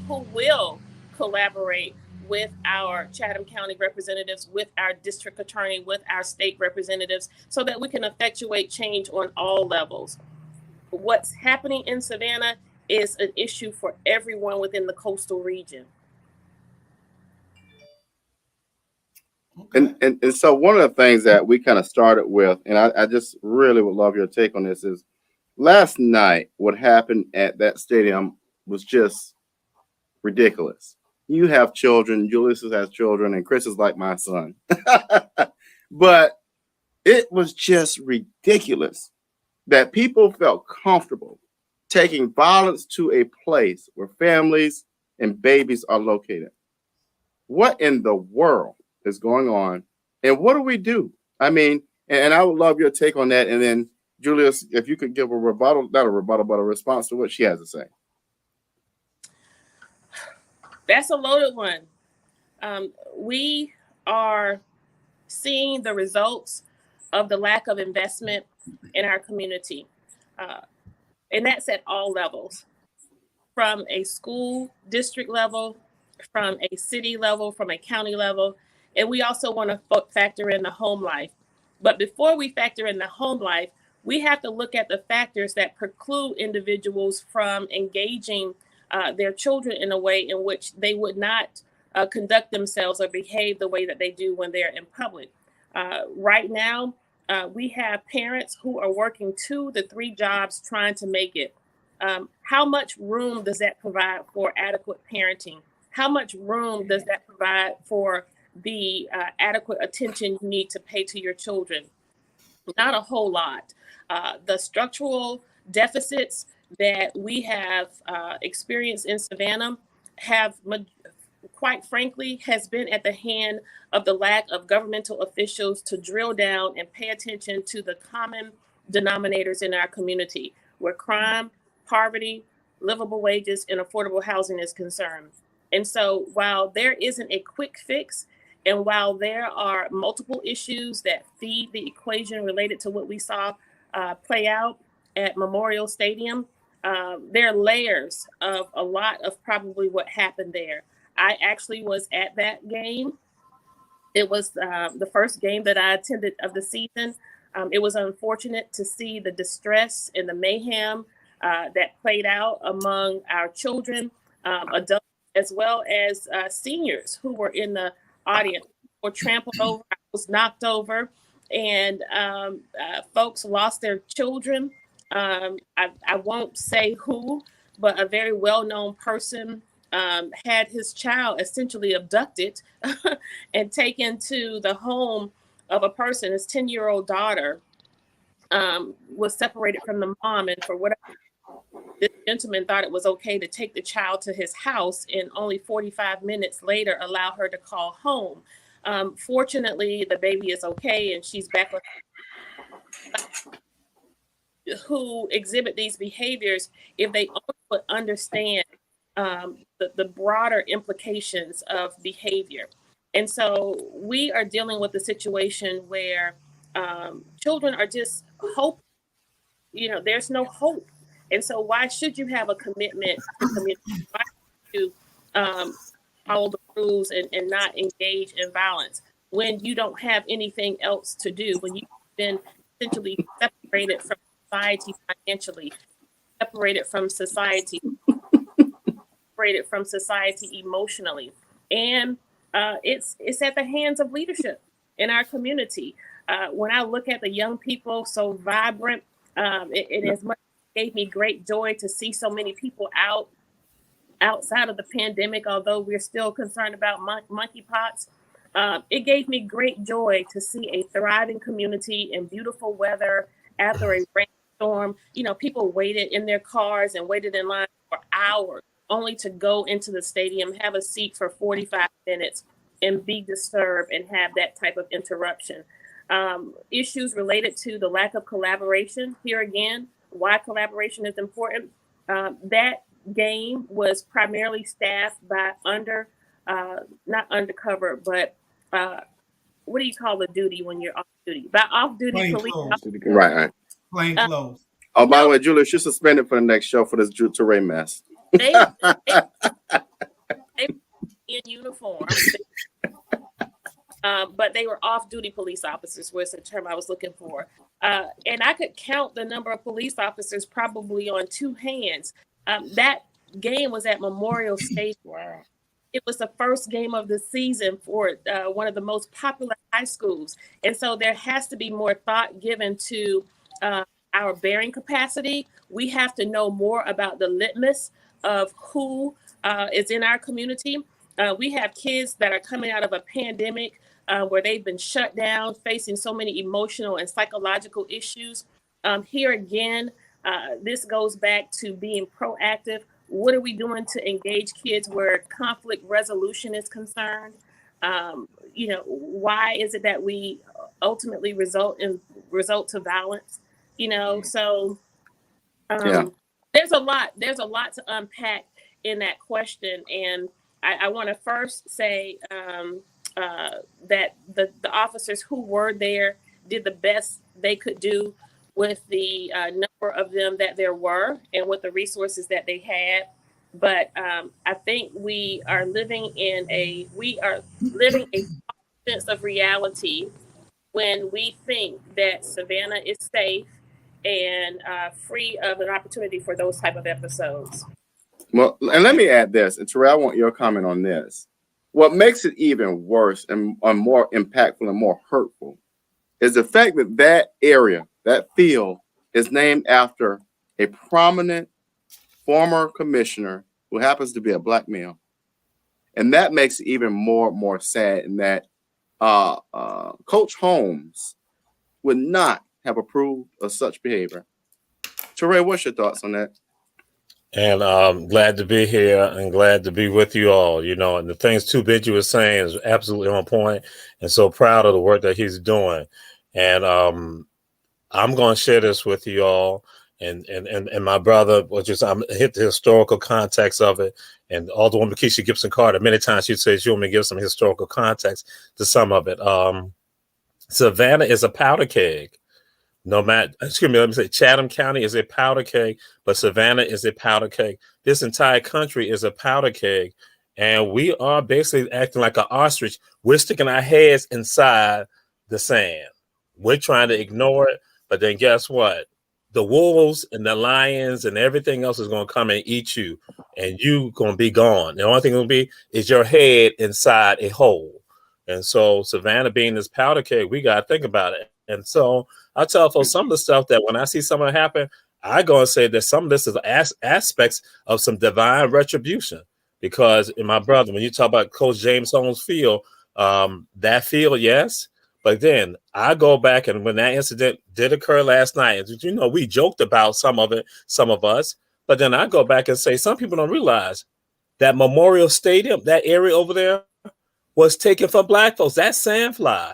who will collaborate with our Chatham County representatives, with our district attorney, with our state representatives, so that we can effectuate change on all levels. What's happening in Savannah is an issue for everyone within the coastal region. Okay. And so one of the things that we kind of started with, and I just really would love your take on this, is last night, what happened at that stadium was just ridiculous. You have children, Julius has children, and Chris is like my son. But it was just ridiculous that people felt comfortable taking violence to a place where families and babies are located. What in the world is going on? And what do we do? I mean, and I would love your take on that. And then, Julius, if you could give a rebuttal, not a rebuttal, but a response to what she has to say. That's a loaded one. We are seeing the results of the lack of investment in our community. And that's at all levels, from a school district level, from a city level, from a county level. And we also want to factor in the home life. But before we factor in the home life, we have to look at the factors that preclude individuals from engaging their children in a way in which they would not conduct themselves or behave the way that they do when they're in public. Right now, we have parents who are working 2 to 3 jobs trying to make it. How much room does that provide for adequate parenting? How much room does that provide for the adequate attention you need to pay to your children? Not a whole lot. The structural deficits that we have experienced in Savannah have, quite frankly, has been at the hand of the lack of governmental officials to drill down and pay attention to the common denominators in our community, where crime, poverty, livable wages, and affordable housing is concerned. And so while there isn't a quick fix, and while there are multiple issues that feed the equation related to what we saw play out at Memorial Stadium, there are layers of a lot of probably what happened there. I actually was at that game. It was the first game that I attended of the season. It was unfortunate to see the distress and the mayhem that played out among our children, adults, as well as seniors who were in the audience, were trampled over, was knocked over, and folks lost their children. I won't say who, but a very well-known person had his child essentially abducted and taken to the home of a person. His 10-year-old daughter was separated from the mom, and for whatever, this gentleman thought it was okay to take the child to his house and only 45 minutes later allow her to call home. Fortunately, the baby is okay and she's back with who exhibit these behaviors if they only would understand the broader implications of behavior. And so we are dealing with a situation where children are just hope, there's no hope. And so why should you have a commitment to community? Why should you follow the rules and not engage in violence when you don't have anything else to do, when you've been essentially separated from society financially, separated from society, separated from society emotionally. And it's at the hands of leadership in our community. When I look at the young people so vibrant, it as much gave me great joy to see so many people outside of the pandemic, although we're still concerned about monkeypox. It gave me great joy to see a thriving community in beautiful weather after a rainstorm. People waited in their cars and waited in line for hours only to go into the stadium, have a seat for 45 minutes and be disturbed and have that type of interruption. Issues related to the lack of collaboration. Here again, why collaboration is important. That game was primarily staffed by not undercover, but what do you call the duty when you're off duty? By off-duty police. Right. Plain clothes. Oh, by the way, Julia, she's suspended for the next show for this Toure mess. They in uniform. But they were off-duty police officers was the term I was looking for. And I could count the number of police officers probably on two hands. That game was at Memorial Stadium. Wow. It was the first game of the season for one of the most popular high schools. And so there has to be more thought given to our bearing capacity. We have to know more about the litmus of who is in our community. We have kids that are coming out of a pandemic where they've been shut down, facing so many emotional and psychological issues. Here again, this goes back to being proactive. What are we doing to engage kids where conflict resolution is concerned? Why is it that we ultimately result to violence? So there's a lot to unpack in that question. And I want to first say that the officers who were there did the best they could do with the number of them that there were and with the resources that they had. But I think we are living a sense of reality when we think that Savannah is safe and free of an opportunity for those type of episodes. Well, and let me add this, and Terrell, I want your comment on this. What makes it even worse and more impactful and more hurtful is the fact that that area, that field, is named after a prominent former commissioner who happens to be a black male. And that makes it even more sad in that Coach Holmes would not have approved of such behavior. Toure, what's your thoughts on that? And I'm glad to be here and glad to be with you all, and the things Too Benji was saying is absolutely on point, and so proud of the work that he's doing. And I'm going to share this with you all and my brother, which is I'm hit the historical context of it. And Alderwoman Kesha Gibson Carter, many times she says she want me to give some historical context to some of it. Savannah is a powder keg. Chatham County is a powder keg, but Savannah is a powder keg. This entire country is a powder keg. And we are basically acting like an ostrich. We're sticking our heads inside the sand. We're trying to ignore it. But then guess what? The wolves and the lions and everything else is going to come and eat you. And you going to be gone. The only thing going to be is your head inside a hole. And so Savannah being this powder keg, we got to think about it. And so I tell folks some of the stuff that when I see something happen, I go and say that some of this is aspects of some divine retribution. Because in my brother, when you talk about Coach James Holmes field, that field, yes. But then I go back, and when that incident did occur last night, you know, we joked about some of it, some of us. But then I go back and say, some people don't realize that Memorial Stadium, that area over there, was taken from Black folks. That's Sandfly.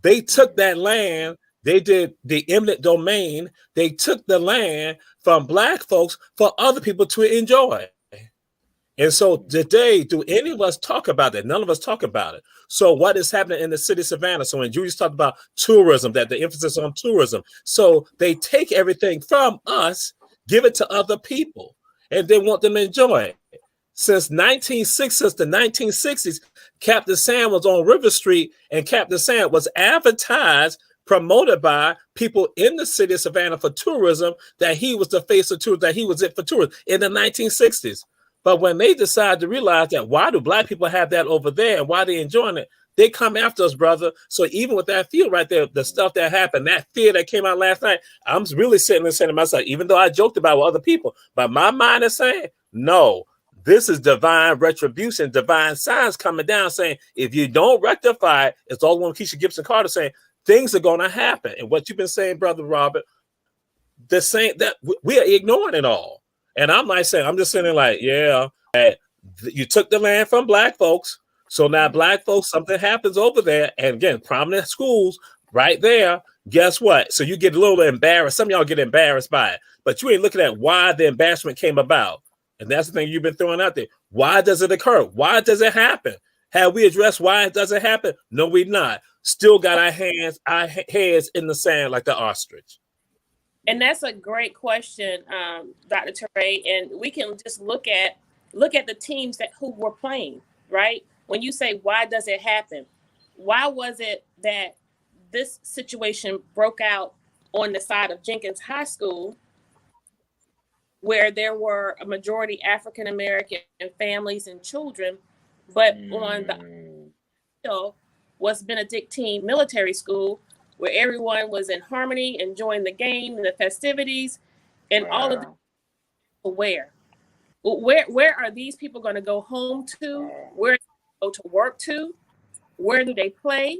They took that land. They did the eminent domain. They took the land from Black folks for other people to enjoy. And so today, do any of us talk about that? None of us talk about it. So what is happening in the city of Savannah? So when Julius talked about tourism, that the emphasis on tourism. So they take everything from us, give it to other people, and they want them to enjoy it. Since the 1960s, Captain Sam was on River Street, and Captain Sam was advertised, promoted by people in the city of Savannah for tourism, that he was the face of tourism, that he was it for tourism in the 1960s. But when they decide to realize that why do Black people have that over there and why they enjoying it, they come after us, brother. So even with that field right there, the stuff that happened, that fear that came out last night, I'm really sitting and saying to myself, even though I joked about it with other people, but my mind is saying, no, this is divine retribution, divine signs coming down saying, if you don't rectify it, it's all one Kesha Gibson Carter saying, things are going to happen. And what you've been saying, Brother Robert, the same that we are ignoring it all. And I'm like saying, I'm just sitting like, yeah, you took the land from Black folks. So now Black folks, something happens over there. And again, prominent schools right there. Guess what? So you get a little embarrassed. Some of y'all get embarrassed by it, but you ain't looking at why the embarrassment came about. And that's the thing you've been throwing out there. Why does it occur? Why does it happen? Have we addressed why it doesn't happen? No, we're not. Still got our heads in the sand like the ostrich. And that's a great question, Dr. Toure. And we can just look at the teams who were playing, right? When you say, why does it happen? Why was it that this situation broke out on the side of Jenkins High School, where there were a majority African-American families and children, but on the hill was Benedictine Military School, where everyone was in harmony, enjoying the game and the festivities, and all of the where are these people going to go home to? Where do they go to work to? Where do they play?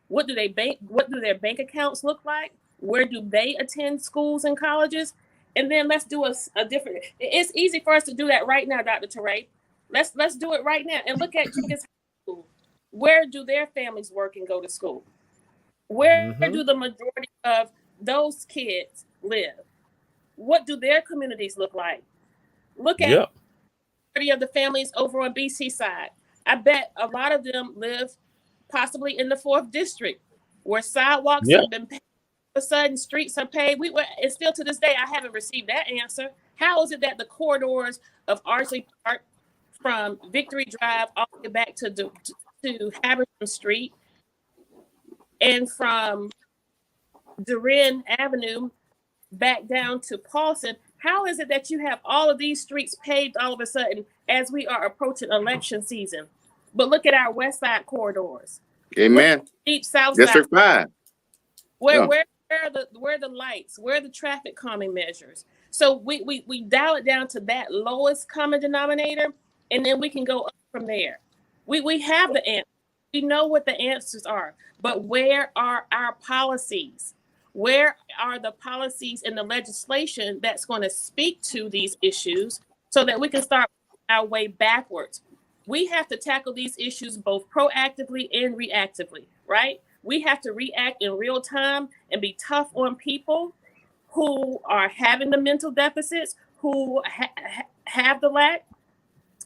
What do they bank? What do their bank accounts look like? Where do they attend schools and colleges? And then let's do a different. It's easy for us to do that right now, Dr. Toure. Let's do it right now and look at Jenkins High School. Where do their families work and go to school? Where do the majority of those kids live? What do their communities look like? Look at the majority of the families over on BC side. I bet a lot of them live possibly in the 4th district, where sidewalks have been paid. All of a sudden, streets are paid. And still to this day, I haven't received that answer. How is it that the corridors of Ardsley Park, from Victory Drive all the way back to Habersham Street, and from Durin Avenue back down to Paulson, how is it that you have all of these streets paved all of a sudden as we are approaching election season? But look at our west side corridors. Amen. Deep south District side. 5. Where are the lights? Where are the traffic calming measures? So we dial it down to that lowest common denominator, and then we can go up from there. We have the answer. We know what the answers are, but where are our policies? Where are the policies in the legislation that's going to speak to these issues so that we can start our way backwards? We have to tackle these issues both proactively and reactively, right? We have to react in real time and be tough on people who are having the mental deficits, who have the lack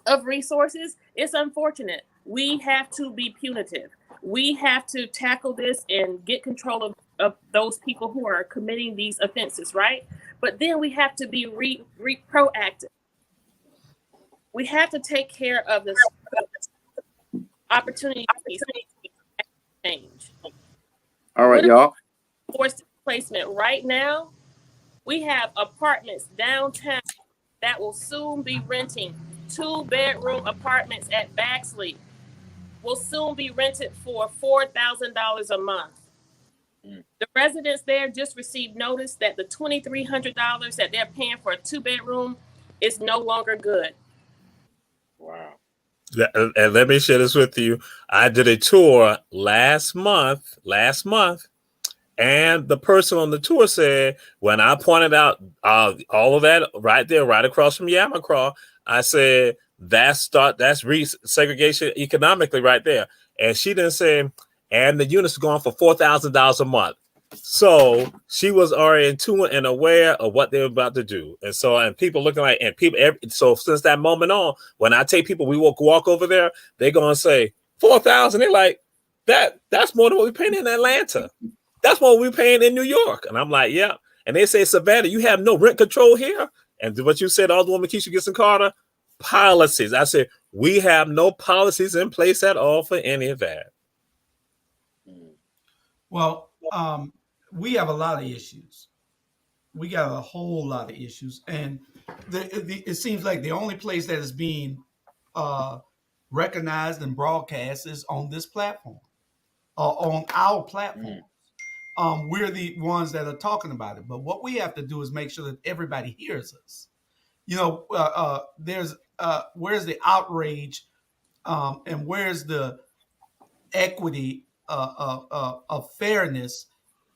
of resources. It's unfortunate. We have to be punitive. We have to tackle this and get control of those people who are committing these offenses, right? But then we have to be proactive. We have to take care of this opportunity to change. All right, y'all. Forced placement right now, we have apartments downtown that will soon be renting. 2-bedroom apartments at Baxley will soon be rented for $4,000 a month. The residents there just received notice that the $2,300 that they're paying for a 2-bedroom is no longer good. Wow. And let me share this with you. I did a tour last month, and the person on the tour said, when I pointed out all of that right there, right across from Yamacraw, I said, that's segregation economically right there. And she didn't say, and the units are going for $4,000 a month. So she was already in tune and aware of what they were about to do. And people looking like, so since that moment on, when I take people, we walk over there, they're going to say 4,000. They're like, that's more than what we're paying in Atlanta. That's what we're paying in New York. And I'm like, yeah. And they say, Savannah, you have no rent control here. And what you said, Alderwoman Kesha Gibson Carter, policies. I said, we have no policies in place at all for any of that. Well, we have a lot of issues. We got a whole lot of issues. And it seems like the only place that is being recognized and broadcast is on this platform, on our platform. We're the ones that are talking about it. But what we have to do is make sure that everybody hears us. You know, where's the outrage and where's the equity of fairness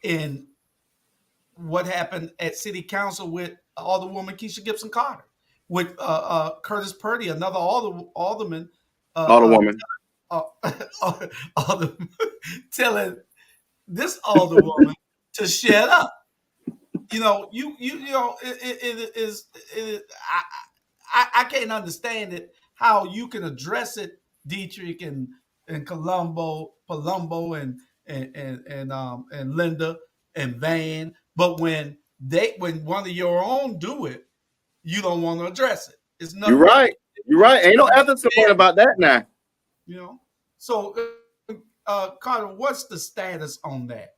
in what happened at City Council with Alderwoman Kesha Gibson Carter, with Curtis Purdy, another alderman, Alderwoman, telling this alderwoman to shut up. You know, it is. I can't understand it. How you can address it, Dietrich and Palumbo and Linda and Van, but when one of your own do it, you don't want to address it. It's nothing. You're right. You're right. Ain't no ethics complaint about that now. You know. So, Carter, what's the status on that?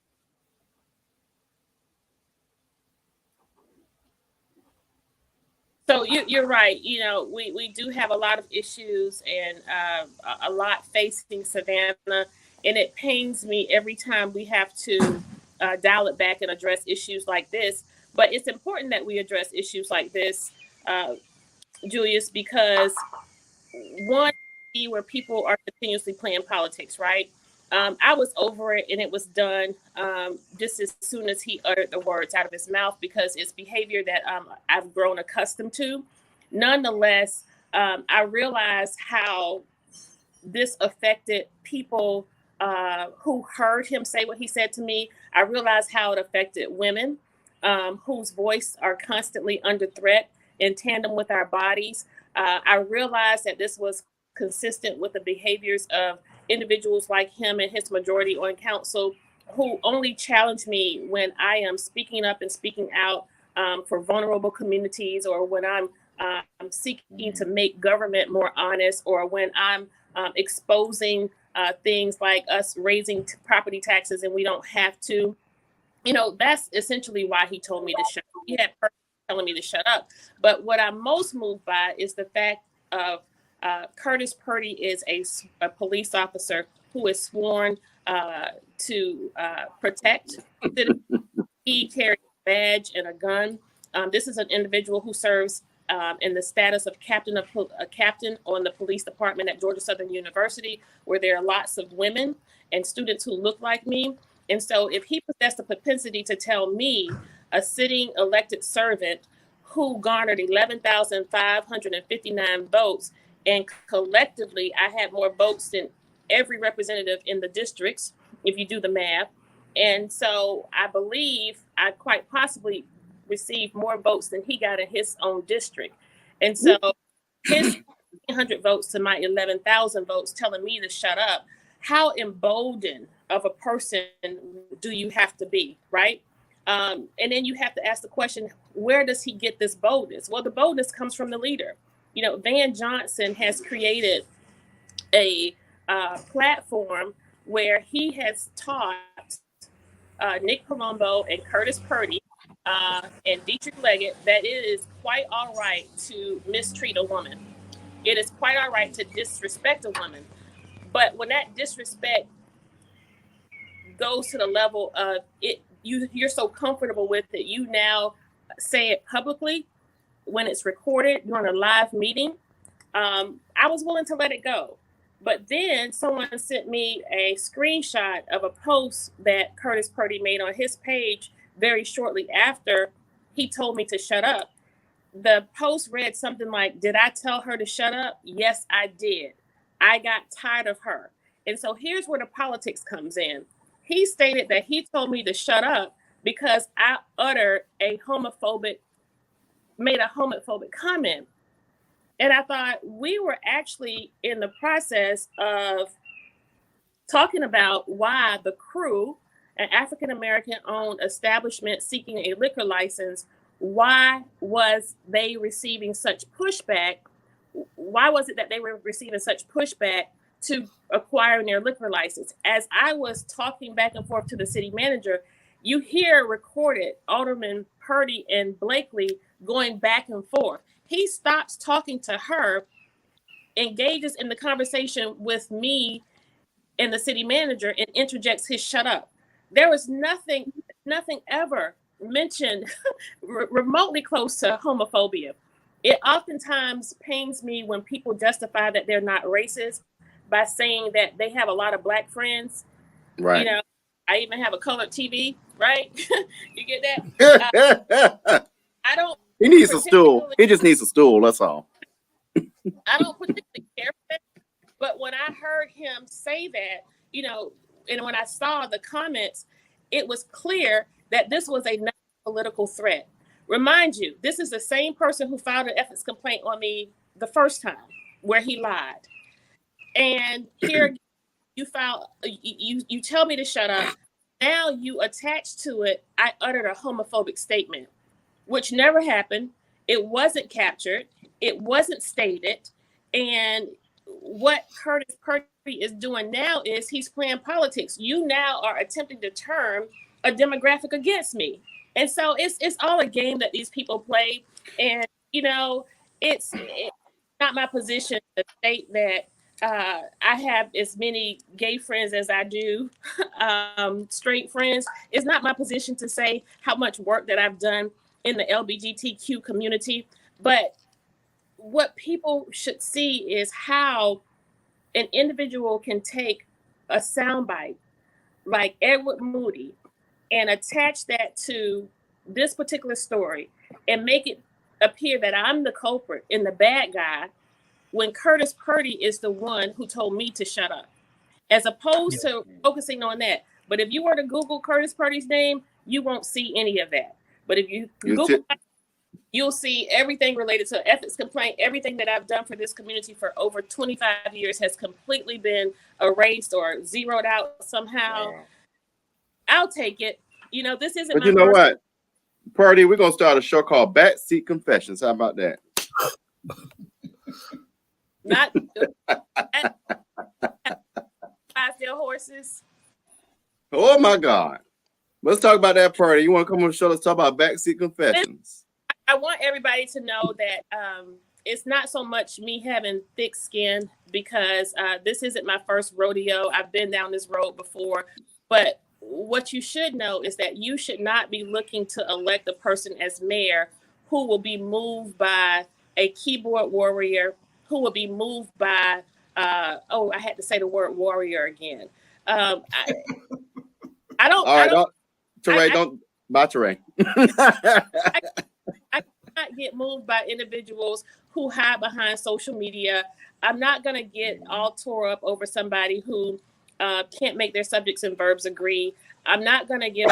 So you're right. You know, we do have a lot of issues and a lot facing Savannah, and it pains me every time we have to dial it back and address issues like this. But it's important that we address issues like this, Julius, because one, where people are continuously playing politics, right? I was over it and it was done just as soon as he uttered the words out of his mouth, because it's behavior that I've grown accustomed to. Nonetheless, I realized how this affected people who heard him say what he said to me. I realized how it affected women whose voice are constantly under threat in tandem with our bodies. I realized that this was consistent with the behaviors of individuals like him and his majority on council, who only challenge me when I am speaking up and speaking out for vulnerable communities, or when I'm seeking to make government more honest, or when I'm exposing things like us raising property taxes and we don't have to. You know, that's essentially why he told me to shut up. He had purpose telling me to shut up. But what I'm most moved by is the fact of Curtis Purdy is a police officer who is sworn to protect citizens. He carries a badge and a gun. This is an individual who serves in the status of captain on the police department at Georgia Southern University, where there are lots of women and students who look like me. And so if he possessed the propensity to tell me, a sitting elected servant who garnered 11,559 votes, and collectively, I had more votes than every representative in the districts, if you do the math. And so I believe I quite possibly received more votes than he got in his own district. And so his 100 votes to my 11,000 votes telling me to shut up, how emboldened of a person do you have to be, right? And then you have to ask the question, where does he get this boldness? Well, the boldness comes from the leader. You know, Van Johnson has created a platform where he has taught Nick Palumbo and Curtis Purdy and Dietrich Leggett that it is quite all right to mistreat a woman. It is quite all right to disrespect a woman. But when that disrespect goes to the level of it. You're so comfortable with it. You now say it publicly when it's recorded during a live meeting. I was willing to let it go. But then someone sent me a screenshot of a post that Curtis Purdy made on his page very shortly after he told me to shut up. The post read something like, "Did I tell her to shut up? Yes, I did. I got tired of her." And so here's where the politics comes in. He stated that he told me to shut up because I made a homophobic comment. And I thought we were actually in the process of talking about why the Crew, an African-American owned establishment seeking a liquor license, why was they receiving such pushback? Why was it that they were receiving such pushback to acquiring their liquor license? As I was talking back and forth to the city manager, you hear recorded Alderman Purdy and Blakely going back and forth. He stops talking to her, engages in the conversation with me and the city manager, and interjects his shut up. There was nothing ever mentioned remotely close to homophobia. It oftentimes pains me when people justify that they're not racist by saying that they have a lot of Black friends. Right. You know, I even have a colored TV, right? You get that? I don't. He needs a stool. He just needs a stool. That's all. I don't particularly care for that. But when I heard him say that, you know, and when I saw the comments, it was clear that this was a political threat. Remind you, this is the same person who filed an ethics complaint on me the first time where he lied. And here you tell me to shut up. Now you attach to it, I uttered a homophobic statement, which never happened. It wasn't captured. It wasn't stated. And what Curtis Purdy is doing now is he's playing politics. You now are attempting to turn a demographic against me. And so it's all a game that these people play. And, you know, it's not my position to state that I have as many gay friends as I do straight friends. It's not my position to say how much work that I've done in the LGBTQ community. But what people should see is how an individual can take a soundbite like Edward Moody and attach that to this particular story and make it appear that I'm the culprit and the bad guy when Curtis Purdy is the one who told me to shut up, as opposed to focusing on that. But if you were to Google Curtis Purdy's name, you won't see any of that. But if you Google you'll see everything related to ethics complaint. Everything that I've done for this community for over 25 years has completely been erased or zeroed out somehow. Wow. I'll take it. You know, this isn't. But you know what, Purdy, we're gonna start a show called Backseat Confessions. How about that? Not Clydesdale horses. Oh my God. Let's talk about that, Purdy. You want to come on the show? Let's talk about Backseat Confessions. I want everybody to know that it's not so much me having thick skin, because this isn't my first rodeo. I've been down this road before. But what you should know is that you should not be looking to elect a person as mayor who will be moved by a keyboard warrior, who will be moved by, I had to say the word warrior again. I don't. All right, Toure, don't. Bye, Toure. I cannot get moved by individuals who hide behind social media. I'm not going to get all tore up over somebody who can't make their subjects and verbs agree. I'm not going to get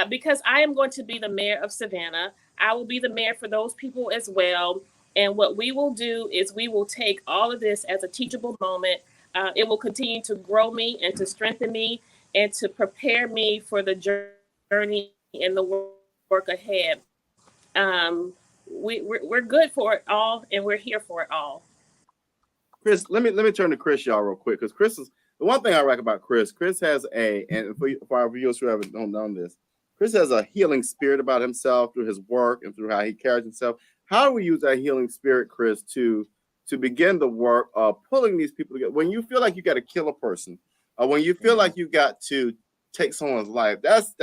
because I am going to be the mayor of Savannah. I will be the mayor for those people as well. And what we will do is we will take all of this as a teachable moment. It will continue to grow me and to strengthen me and to prepare me for the journey and the work ahead. We're good for it all, and we're here for it all. Chris, let me turn to Chris, y'all, real quick, because Chris is the one thing I like about Chris. Chris has and for our viewers who haven't known this, Chris has a healing spirit about himself through his work and through how he carries himself. How do we use that healing spirit, Chris, to to begin the work of pulling these people together. When you feel like you got to kill a person, or when you feel like you got to take someone's life, that's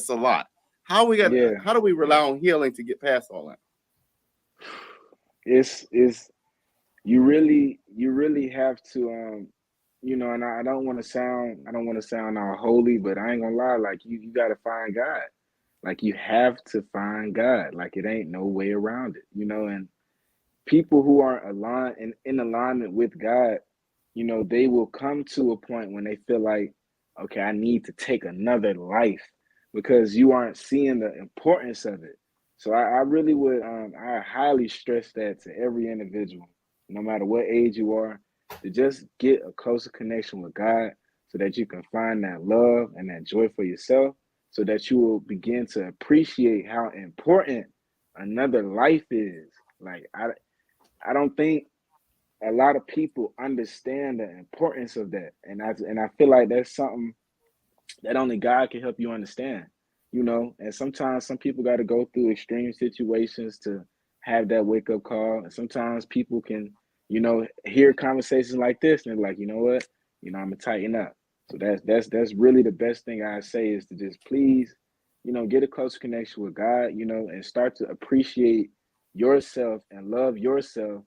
a lot. How do we rely on healing to get past all that? It's you really have to you know, and I don't want to sound all holy, but I ain't gonna lie, like you gotta find God. Like you have to find God. Like it ain't no way around it, you know. And people who aren't aligned and in alignment with God, you know, they will come to a point when they feel like, okay, I need to take another life because you aren't seeing the importance of it. So I really would I highly stress that to every individual, no matter what age you are, to just get a closer connection with God so that you can find that love and that joy for yourself, so that you will begin to appreciate how important another life is. Like I don't think a lot of people understand the importance of that. And I feel like that's something that only God can help you understand, you know. And sometimes some people got to go through extreme situations to have that wake up call. And sometimes people can, you know, hear conversations like this and they're like, you know what, you know, I'm gonna tighten up. So that's really the best thing I say is to just please, you know, get a close connection with God, you know, and start to appreciate yourself and love yourself.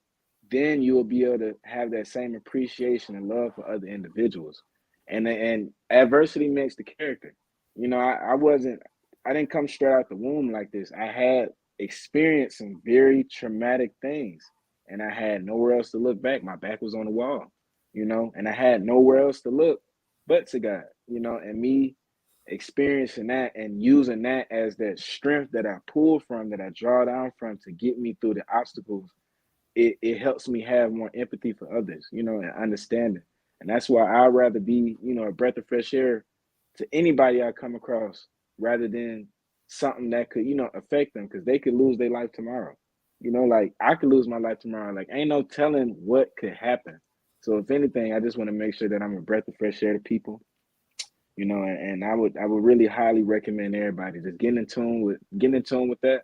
Then you will be able to have that same appreciation and love for other individuals. And adversity makes the character. You know, I didn't come straight out the womb like this. I had experienced some very traumatic things, and I had nowhere else to look back. My back was on the wall, you know, and I had nowhere else to look but to God, you know. And me experiencing that and using that as that strength that I pull from, that I draw down from to get me through the obstacles, it helps me have more empathy for others, you know, and understanding. And that's why I'd rather be, you know, a breath of fresh air to anybody I come across rather than something that could, you know, affect them, because they could lose their life tomorrow. You know, like I could lose my life tomorrow. Like ain't no telling what could happen. So if anything, I just want to make sure that I'm a breath of fresh air to people, you know, and I would really highly recommend everybody just getting in tune with that.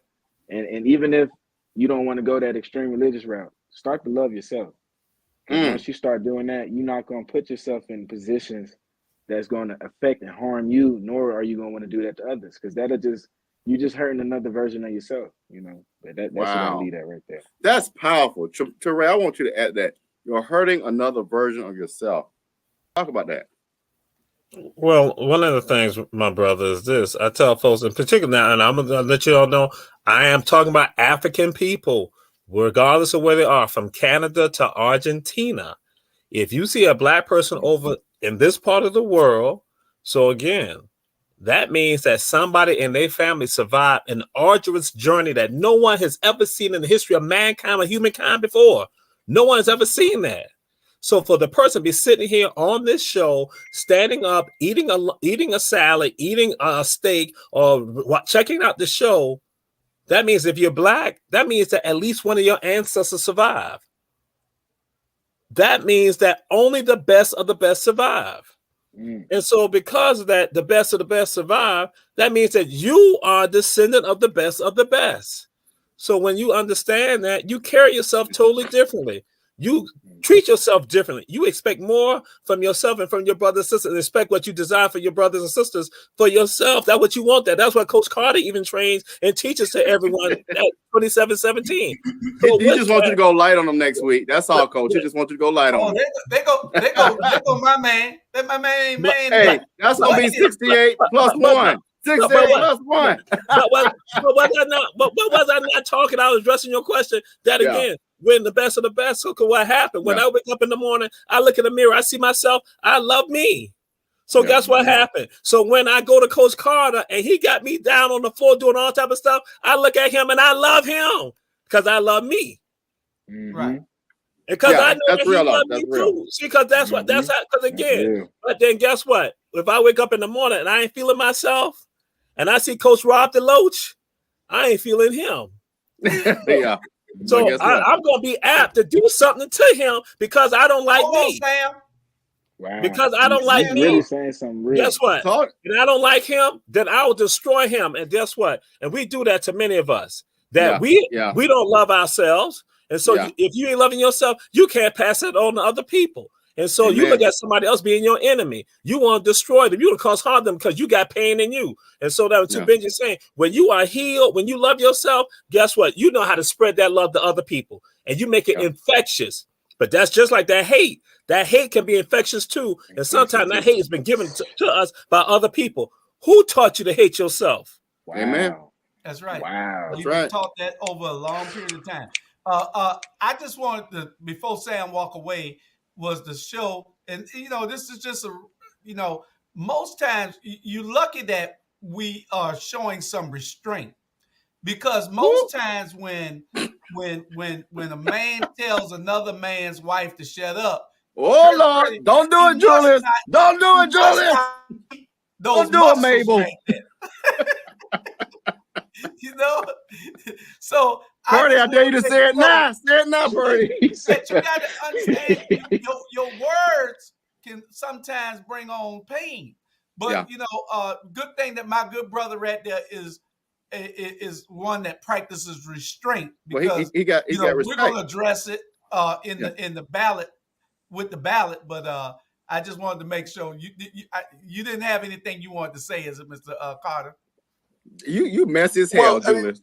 And even if you don't want to go that extreme religious route, start to love yourself. Once you start doing that, you're not going to put yourself in positions that's going to affect and harm you, nor are you going to want to do that to others, because you just hurting another version of yourself, you know. But that's what I leave at right there. That's powerful. Toure, I want you to add that. You're hurting another version of yourself. Talk about that. Well, one of the things, my brother, is this. I tell folks in particular now, and I'm going to let you all know, I am talking about African people, regardless of where they are, from Canada to Argentina. If you see a black person over in this part of the world, so again, that means that somebody in their family survived an arduous journey that no one has ever seen in the history of mankind or humankind before. No one has ever seen that. So for the person to be sitting here on this show, standing up, eating a salad, eating a steak, or checking out the show, that means if you're black, that means that at least one of your ancestors survived. That means that only the best of the best survive. And so because of that, the best of the best survive, that means that you are a descendant of the best of the best. So when you understand that, you carry yourself totally differently. You treat yourself differently. You expect more from yourself and from your brothers and sisters, and expect what you desire for your brothers and sisters for yourself. That's what you want. That's what Coach Carter even trains and teaches to everyone at 2717. So he just wants you to go light on them next week. That's all, Coach. He just wants you to go light on them. They go my man. That my man. Hey, that's going to be 68 plus 1. 68 plus 1. But was I not talking? I was addressing your question. That again, when the best of the best, so what happened? When I wake up in the morning, I look in the mirror, I see myself, I love me. So guess what happened? So when I go to Coach Carter and he got me down on the floor doing all type of stuff, I look at him and I love him because I love me. Right. Because I know that he loved me too. See, because that's how, because again, but then guess what? If I wake up in the morning and I ain't feeling myself and I see Coach Rob DeLoach, I ain't feeling him. Yeah. So I'm going to be apt to do something to him because I don't like me. Wow. Because I don't like me. Really saying something real. Guess what? And I don't like him, then I will destroy him. And guess what? And we do that to many of us. That we don't love ourselves. And so if you ain't loving yourself, you can't pass that on to other people. And so you look at somebody else being your enemy. You want to destroy them. You want to cause harm to them because you got pain in you. And so that was Benji saying, when you are healed, when you love yourself, guess what? You know how to spread that love to other people. And you make it infectious. But that's just like that hate. That hate can be infectious too. And sometimes that hate has been given to us by other people. Who taught you to hate yourself? Wow. Amen. That's right. Wow. You've been taught that over a long period of time. I just wanted to, before Sam walk away, was to show, and this is just most times you're lucky that we are showing some restraint, because most times when a man tells another man's wife to shut up, Lord, don't do it, Julius. Don't do it, Julius. Don't do it, Mabel. So Purdy, I dare you to say it now. Say it now, Purdy. That you got to understand your words can sometimes bring on pain. But good thing that my good brother right there is one that practices restraint, because he got we're going to address it in the ballot with the ballot. But I just wanted to make sure you didn't have anything you wanted to say, is it, Mr. Carter? You messy as hell, Julius.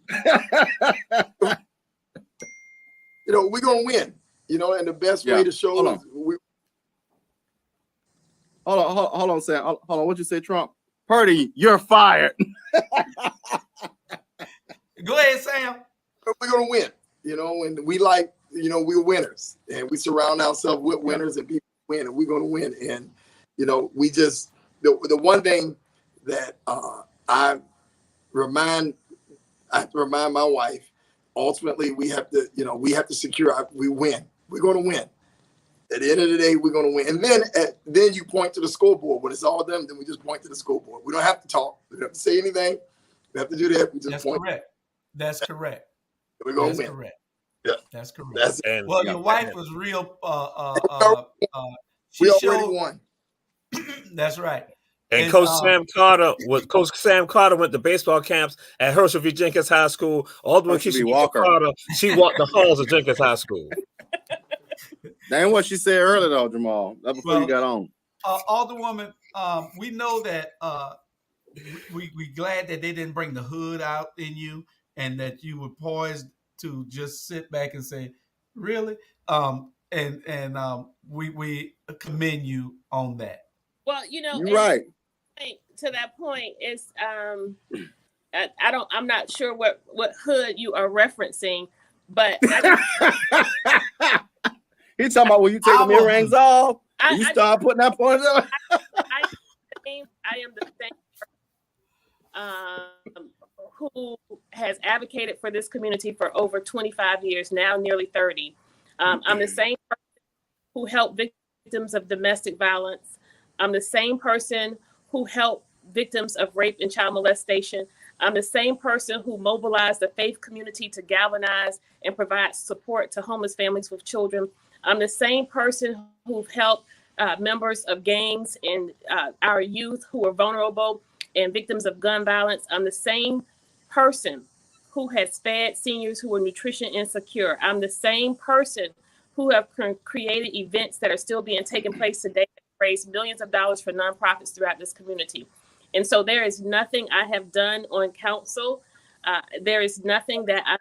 We're gonna win. And the best way to show hold on, Sam. Hold on. What'd you say, Trump? Purdy, you're fired. Go ahead, Sam. We're gonna win. And we we're winners, and we surround ourselves with winners, and people win, and we're gonna win. And we just the one thing that I remind my wife, ultimately we have to secure we win. We're going to win. At the end of the day, we're going to win. And then you point to the scoreboard. When it's all done, then we just point to the scoreboard. We don't have to talk. We don't have to say anything. We have to do that. We just That's point. Correct. That's correct. We're going to win. Correct. Yeah. That's correct. Your wife was real. We already won. That's right. And Coach Sam Carter went to baseball camps at Herschel V. Jenkins High School. Alderwoman Kesha Carter, she walked the halls of Jenkins High School. That ain't what she said earlier, though, Jamal. That before you got on. Alderwoman, we know that we glad that they didn't bring the hood out in you, and that you were poised to just sit back and say, "Really?" We commend you on that. Well, you're right. To that point, it's I'm not sure what hood you are referencing, but he's talking about when you take the earrings off and you start putting that point up. I am the same who has advocated for this community for over 25 years now, nearly 30. I'm the same person who helped victims of domestic violence. I'm the same person who helped victims of rape and child molestation. I'm the same person who mobilized the faith community to galvanize and provide support to homeless families with children. I'm the same person who helped members of gangs and our youth who are vulnerable and victims of gun violence. I'm the same person who has fed seniors who are nutrition insecure. I'm the same person who have created events that are still being taken place today, raise millions of dollars for nonprofits throughout this community. And so there is nothing I have done on council. There is nothing that I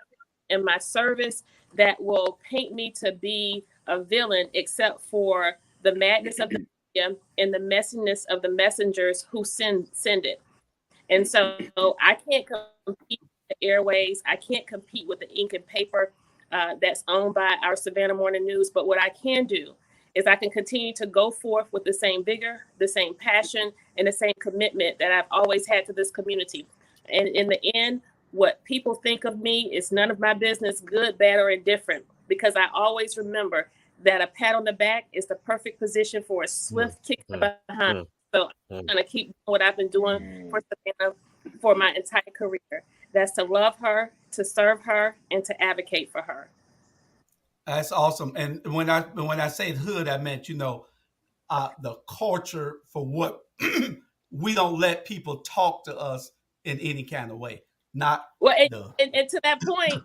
in my service that will paint me to be a villain, except for the madness of the media and the messiness of the messengers who send it. And so I can't compete with the airways. I can't compete with the ink and paper that's owned by our Savannah Morning News. But what I can do is I can continue to go forth with the same vigor, the same passion, and the same commitment that I've always had to this community. And in the end, what people think of me is none of my business, good, bad, or indifferent, because I always remember that a pat on the back is the perfect position for a swift kick behind. So I'm going to keep doing what I've been doing for Savannah for my entire career. That's to love her, to serve her, and to advocate for her. That's awesome. And when I say hood, I meant, the culture for what we don't let people talk to us in any kind of way. Not well, and to that point,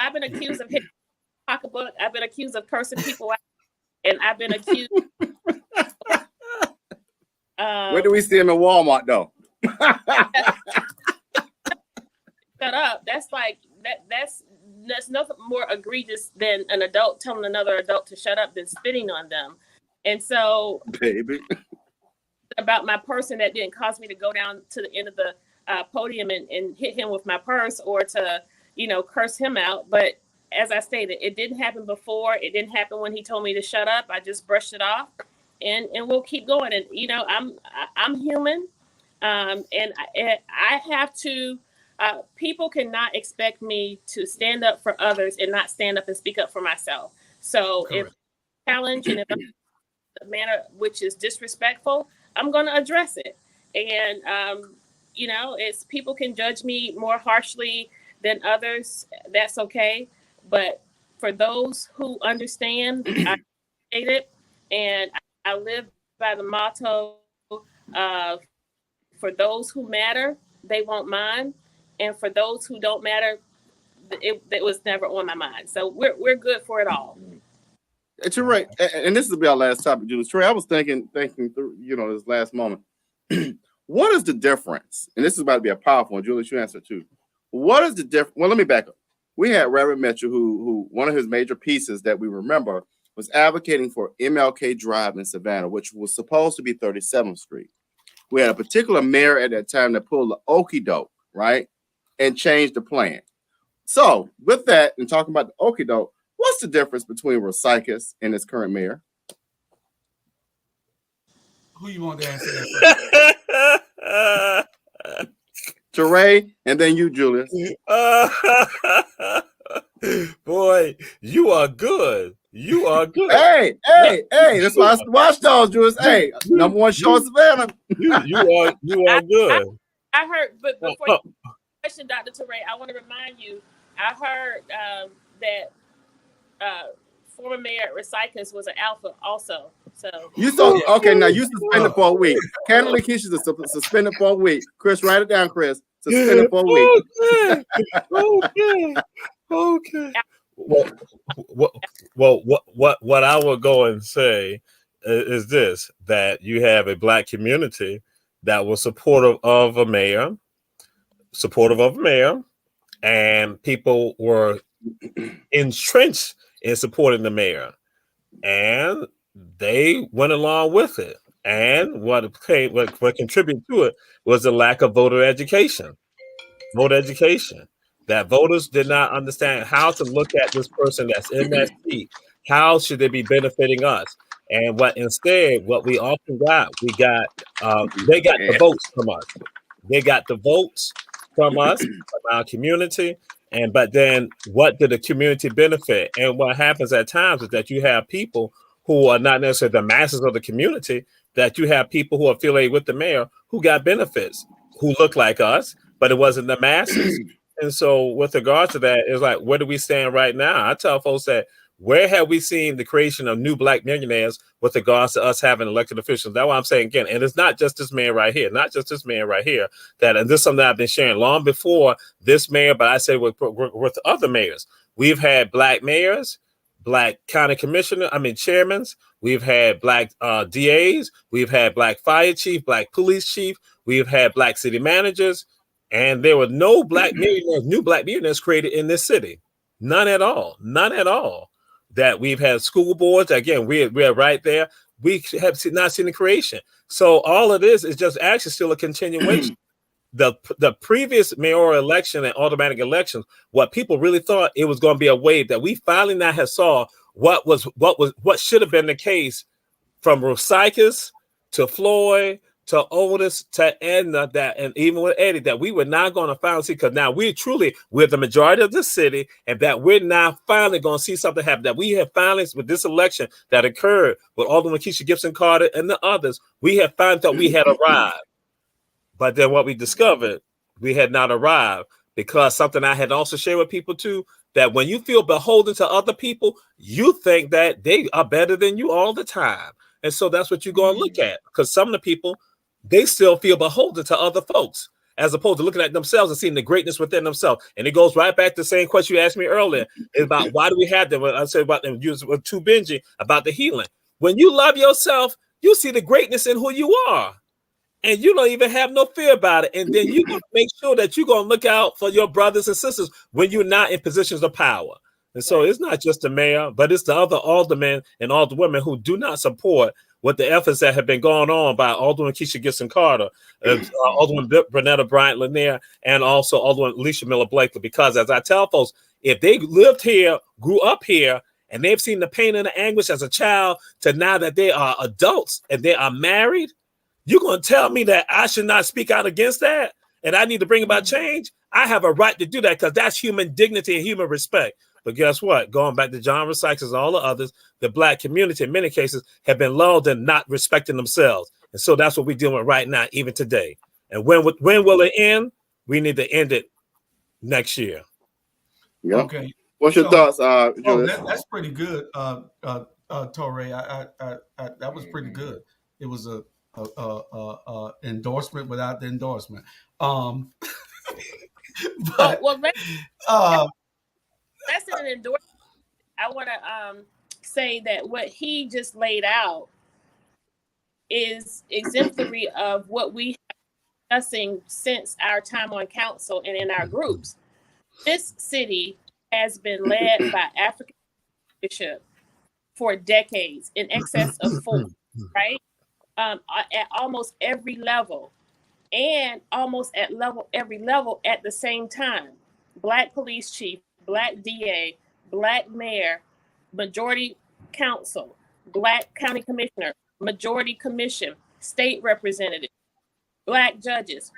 I've been accused of hitting pocketbook. I've been accused of cursing people out, and I've been accused. Where do we see him in Walmart though? Shut up. That's like that's nothing more egregious than an adult telling another adult to shut up than spitting on them. And so, baby, about my person that didn't cause me to go down to the end of the podium and hit him with my purse or to, curse him out. But as I stated, it didn't happen before. It didn't happen when he told me to shut up. I just brushed it off, and we'll keep going. And I'm human, and I have to. People cannot expect me to stand up for others and not stand up and speak up for myself. So Correct. if challenge and if I'm in a manner which is disrespectful, I'm going to address it. And it's people can judge me more harshly than others. That's okay. But for those who understand, I appreciate it, and I live by the motto of for those who matter, they won't mind. And for those who don't matter, it was never on my mind. So we're good for it all. You're right. And this will be our last topic, Julius. Trey, I was thinking through, this last moment. What is the difference? And this is about to be a powerful one. Julius, you answer too. What is the difference? Well, let me back up. We had Reverend Mitchell, who one of his major pieces that we remember was advocating for MLK Drive in Savannah, which was supposed to be 37th Street. We had a particular mayor at that time that pulled the okie doke, right? And changed the plan. So with that, and talking about the okie doke, what's the difference between Rosycus and its current mayor? Who you want to answer that first? Toure, and then you, Julius. Boy, you are good. You are good. Hey, that's why I Watch Dawgs, Julius. Hey, number one show in Savannah. You are good. I heard, but before you question, Dr. Toure, I want to remind you, I heard that former mayor Rosycus was an alpha also. So now you suspended for a week. Candidly, Kesha's suspended for a week. Chris, write it down, Chris. Suspended for a week. Okay. Well, what I will go and say is this: that you have a Black community that was supportive of a mayor, and people were entrenched in supporting the mayor, and they went along with it. And what contributed to it was the lack of voter education. That voters did not understand how to look at this person that's in that seat. How should they be benefiting us? And what we often got, they got the votes from us. They got the votes from us, from our community. But then what did the community benefit? And what happens at times is that you have people who are not necessarily the masses of the community, that you have people who are affiliated with the mayor who got benefits, who look like us, but it wasn't the masses. And so with regard to that, it's like, where do we stand right now? I tell folks that, where have we seen the creation of new Black millionaires with regards to us having elected officials? That's why I'm saying again, and it's not just this man right here, and this is something that I've been sharing long before this mayor, but I say with other mayors. We've had Black mayors, Black county chairmen. We've had Black DAs. We've had Black fire chief, Black police chief. We've had Black city managers. And there were no Black millionaires, new Black millionaires created in this city. None at all. That we've had school boards. Again, we're right there. We have not seen the creation. So all of this is just actually still a continuation. The previous mayoral election and automatic elections, what people really thought it was going to be a wave, that we finally now have saw what should have been the case from Rosycus to Floyd to Otis to Edna, and even with Eddie, that we were not going to finally see, because now we're the majority of the city, and that we're now finally going to see something happen. That we have finally, with this election that occurred with Alderwoman Kesha Gibson Carter and the others, we have finally thought we had arrived. But then what we discovered, we had not arrived, because something I had also shared with people too, that when you feel beholden to other people, you think that they are better than you all the time. And so that's what you're going to look at, because some of the people, they still feel beholden to other folks. as opposed to looking at themselves and seeing the greatness within themselves. And it goes right back to the same question you asked me earlier. It's about why do we have them? I said about them with too Benji about the healing. When you love yourself, you see the greatness in who you are. And you don't even have no fear about it. And then you're going to make sure that you're going to look out for your brothers and sisters when you're not in positions of power. And so it's not just the mayor, but it's the other aldermen and alderwomen who do not support what the efforts that have been going on by Alderwoman Kesha Gibson Carter, Alderwoman Bernetta Bryant Lanier, and also Alderwoman Alicia Miller Blakely. Because as I tell folks, if they lived here, grew up here, and they've seen the pain and the anguish as a child to now that they are adults and they are married, you're going to tell me that I should not speak out against that and I need to bring about change? I have a right to do that because that's human dignity and human respect. But guess what? Going back to John Sykes and all the others, the Black community in many cases have been lulled in not respecting themselves. And so that's what we're dealing with right now, even today. And when will it end? We need to end it next year. Yeah. Okay. What's your thoughts, Julius? That's pretty good, Toure. That was pretty good. It was a endorsement without the endorsement. But that's an endorsement. I want to say that what he just laid out is exemplary of what we have been discussing since our time on council and in our groups. This city has been led by African leadership for decades, in excess of 4, right? At almost every level, and almost at every level at the same time. Black police chief, Black DA, Black mayor, majority council, Black county commissioner, majority commission, state representative, Black judges.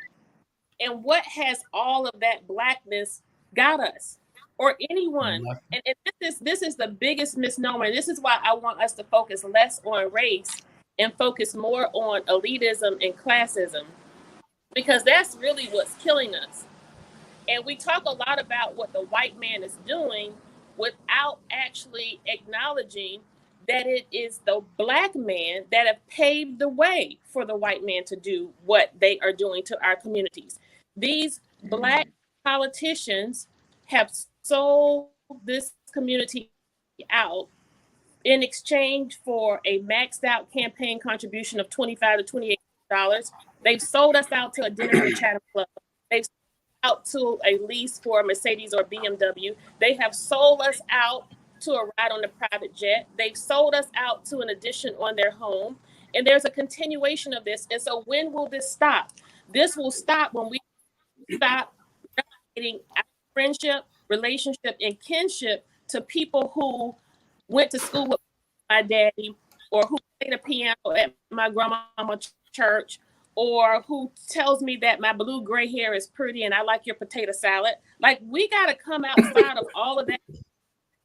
And what has all of that Blackness got us, or anyone? And this is the biggest misnomer. This is why I want us to focus less on race and focus more on elitism and classism, because that's really what's killing us. And we talk a lot about what the white man is doing without actually acknowledging that it is the Black man that have paved the way for the white man to do what they are doing to our communities. These Black politicians have sold this community out in exchange for a maxed out campaign contribution of $25 to $28. They've sold us out to a dinner at Chatham Club. They've sold out to a lease for a Mercedes or BMW. They have sold us out to a ride on a private jet. They've sold us out to an addition on their home. And there's a continuation of this. And so when will this stop? This will stop when we stop relegating our friendship, relationship, and kinship to people who went to school with my daddy, or who played the piano at my grandma's church, or who tells me that my blue gray hair is pretty and I like your potato salad. Like, we got to come outside of all of that to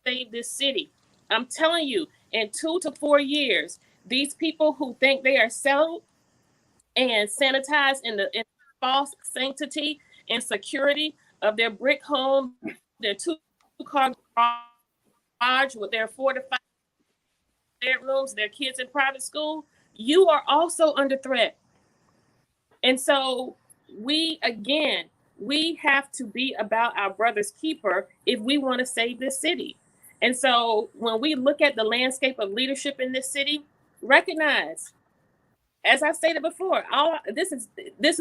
save this city. I'm telling you, in 2 to 4 years, these people who think they are settled and sanitized in the false sanctity and security of their brick home, their 2-car garage with their 4 to 5 bedrooms, their kids in private school, you are also under threat. And so we have to be about our brother's keeper if we want to save this city. And so when we look at the landscape of leadership in this city, recognize, as I stated before, this is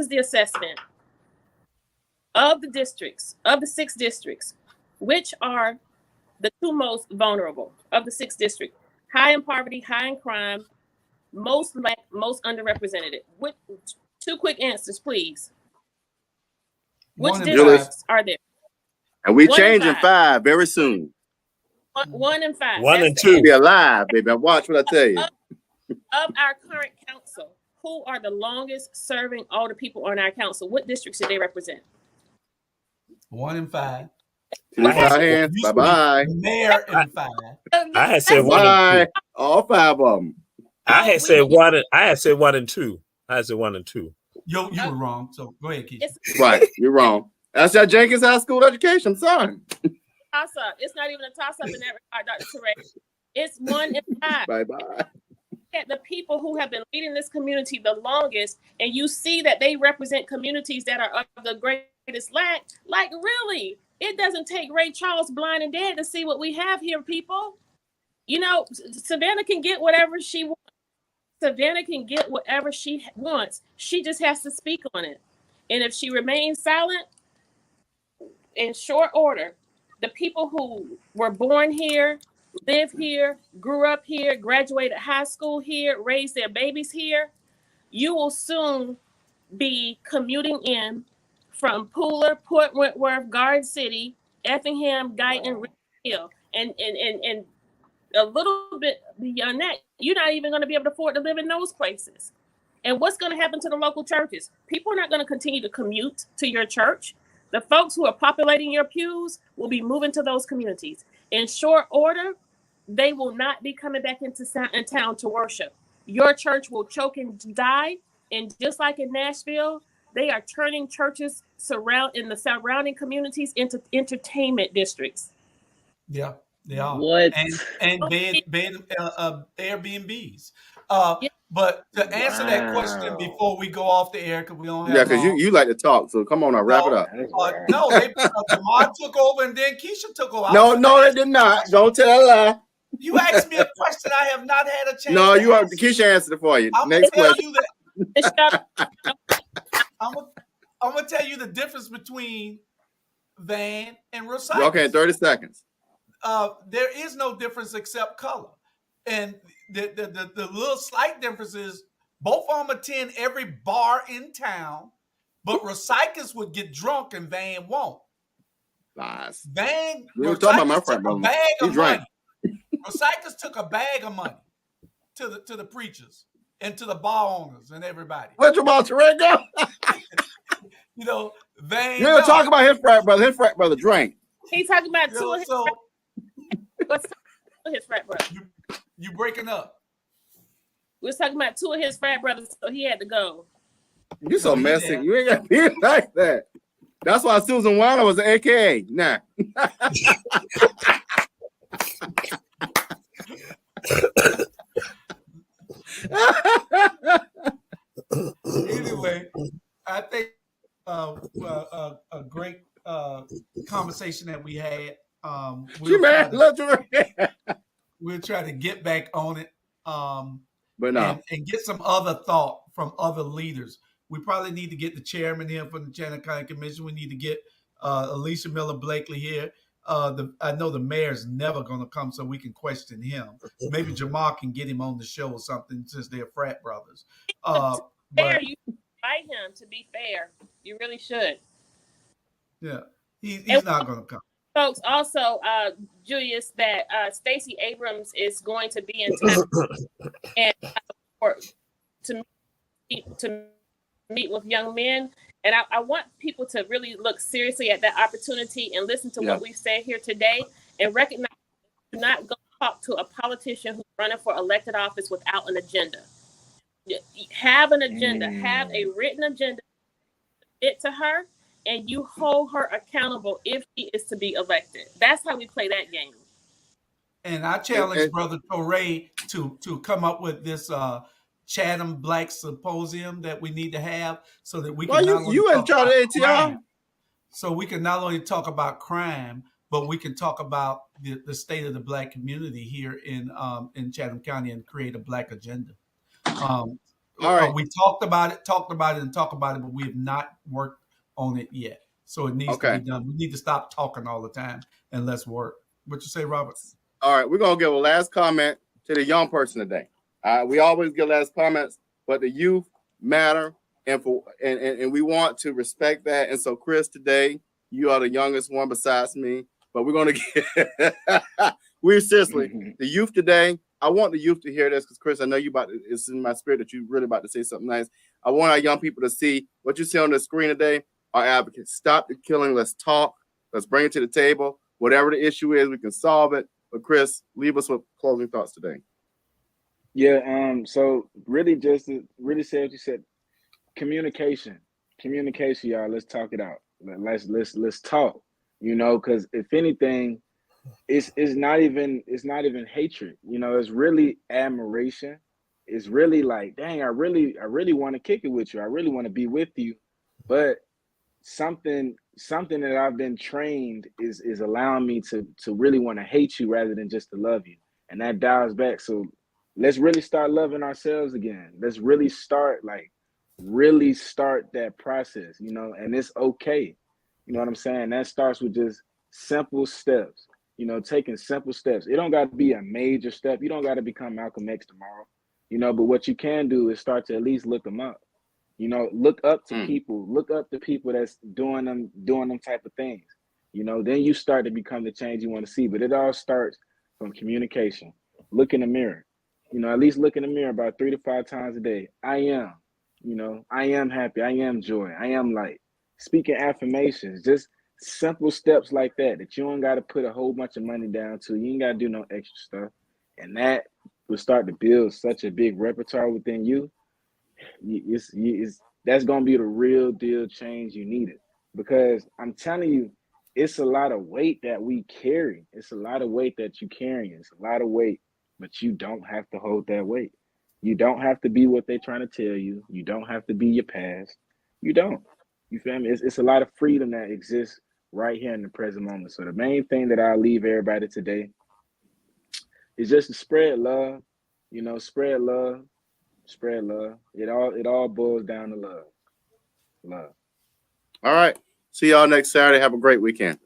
the assessment of the districts, of the 6 districts, which are the 2 most vulnerable of the 6 districts: high in poverty, high in crime, most Black, most underrepresented. 2 quick answers, please. Which districts are there? And we changing 5 very soon. 1 and 5. 1 and 2. Be alive, baby. Watch what I tell you. Of our current council, who are the longest serving older people on our council? What districts do they represent? 1 and 5. Bye-bye. Mayor and 5. I had said 1 and 2. All 5 of them. I had said 1 and 2. I had said 1 and 2. You were wrong. So go ahead, Keith. Right, you're wrong. That's that Jenkins High School education. I'm sorry. Toss-up. It's not even a toss-up in that regard, Dr. Toure. It's 1 and 5. Bye-bye. at the people who have been leading this community the longest, and you see that they represent communities that are of the greatest lack, like really, it doesn't take Ray Charles blind and dead to see what we have here, people. You know, Savannah can get whatever she wants. Savannah can get whatever she wants. She just has to speak on it. And if she remains silent, in short order, the people who were born here, live here, grew up here, graduated high school here, raised their babies here, you will soon be commuting in from Pooler, Port Wentworth, Garden City, Effingham, Guyton, Richmond Hill, and a little bit beyond that, you're not even going to be able to afford to live in those places. And what's going to happen to the local churches? People are not going to continue to commute to your church. The folks who are populating your pews will be moving to those communities. In short order, they will not be coming back into town to worship. Your church will choke and die. And just like in Nashville, they are turning churches in the surrounding communities into entertainment districts. Yeah, they are. What? And Airbnbs. But to answer that question before we go off the air, because we don't have because you like to talk, so come on now, wrap it up. No, Jamal took over and then Kesha took over. No, they did not. Don't tell a lie. You asked me a question I have not had a chance. No, to you are. answer. Kesha answered it for you. I'm Next gonna question. I'm gonna tell you the difference between Van and Rosicus. Okay, 30 seconds. There is no difference except color, and the little slight difference is both of them attend every bar in town, but Rosicus would get drunk and Van won't. Lies. Van, We were talking about my friend, took a bag of money. Rosicus took a bag of money to the preachers and to the bar owners and everybody. Where'd Jamal Toure go? You know, Van. You ain't talking about his frat brother. His frat brother drank. He's talking about two of his frat brothers. You breaking up. We was talking about two of his frat brothers, so he had to go. You so messy. You ain't got to be like that. That's why Susan Warner was an AKA. Nah. Anyway, I think a great conversation that we had. We'll try to get back on it, but no, and get some other thought from other leaders. We probably need to get the chairman here from the Chatham County Commission. We need to get Alicia Miller Blakely here. I know the mayor's never going to come, so we can question him. Maybe Jamal can get him on the show or something, since they're frat brothers. Fair, you invite him to be fair. You really should. Yeah, he's not going to come. Folks, also, Julius, that Stacey Abrams is going to be in town and to meet with young men. And I want people to really look seriously at that opportunity and listen to what we've said here today and recognize do not go talk to a politician who's running for elected office without an agenda. Have an agenda, have a written agenda to her, and you hold her accountable if she is to be elected. That's how we play that game. And I challenge Brother Toure to come up with this Chatham Black Symposium that we need to have, so that we can so we can not only talk about crime, but we can talk about the state of the Black community here in Chatham County and create a Black agenda. All right, we talked about it, but we have not worked on it yet. So it needs to be done. We need to stop talking all the time and let's work. What you say, Robert? All right, we're gonna give a last comment to the young person today. We always give last comments, but the youth matter, and we want to respect that. And so, Chris, today you are the youngest one besides me, but we're gonna get seriously the youth today. I want the youth to hear this because, Chris, I know it's in my spirit that you really about to say something nice. I want our young people to see what you see on the screen today. Our advocates, stop the killing. Let's talk. Let's bring it to the table. Whatever the issue is, we can solve it. But Chris, leave us with closing thoughts today. Yeah. So really, just to really say what you said. Communication, y'all. Let's talk it out. Let's talk. You know, because if anything, it's not even hatred. You know, it's really admiration it's really like, dang, I really want to kick it with you. I really want to be with you. But something that I've been trained is allowing me to really want to hate you rather than just to love you. And that dials back. So let's really start loving ourselves again. Let's really start that process, you know, and it's okay. You know what I'm saying? That starts with just simple steps, you know, taking simple steps. It don't got to be a major step. You don't got to become Malcolm X tomorrow, you know, but what you can do is start to at least look them up. You know, look up to people that's doing them type of things. You know, then you start to become the change you want to see. But it all starts from communication. Look in the mirror. You know, at least look in the mirror about 3 to 5 times a day. I am happy. I am joy. I am light. Speaking affirmations, just simple steps like that you don't got to put a whole bunch of money down to. You ain't got to do no extra stuff. And that will start to build such a big repertoire within you. That's going to be the real deal change you needed. Because I'm telling you, it's a lot of weight that we carry. It's a lot of weight that you carry. It's a lot of weight, but you don't have to hold that weight. You don't have to be what they're trying to tell you. You don't have to be your past. You don't. You feel me? It's a lot of freedom that exists right here in the present moment. So the main thing that I'll leave everybody today is just to spread love. You know, spread love. Spread love. It all boils down to love. Love. All right. See y'all next Saturday. Have a great weekend.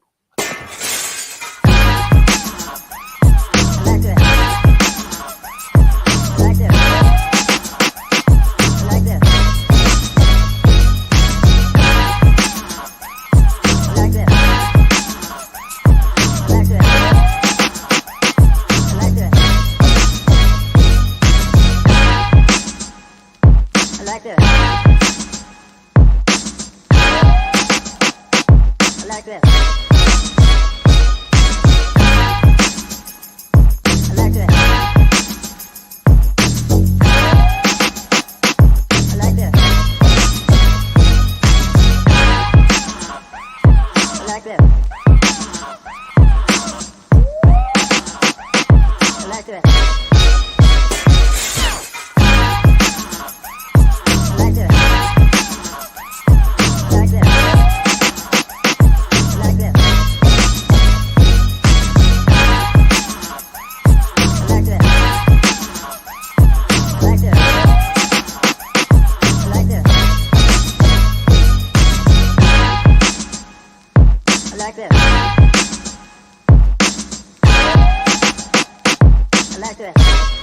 I like that.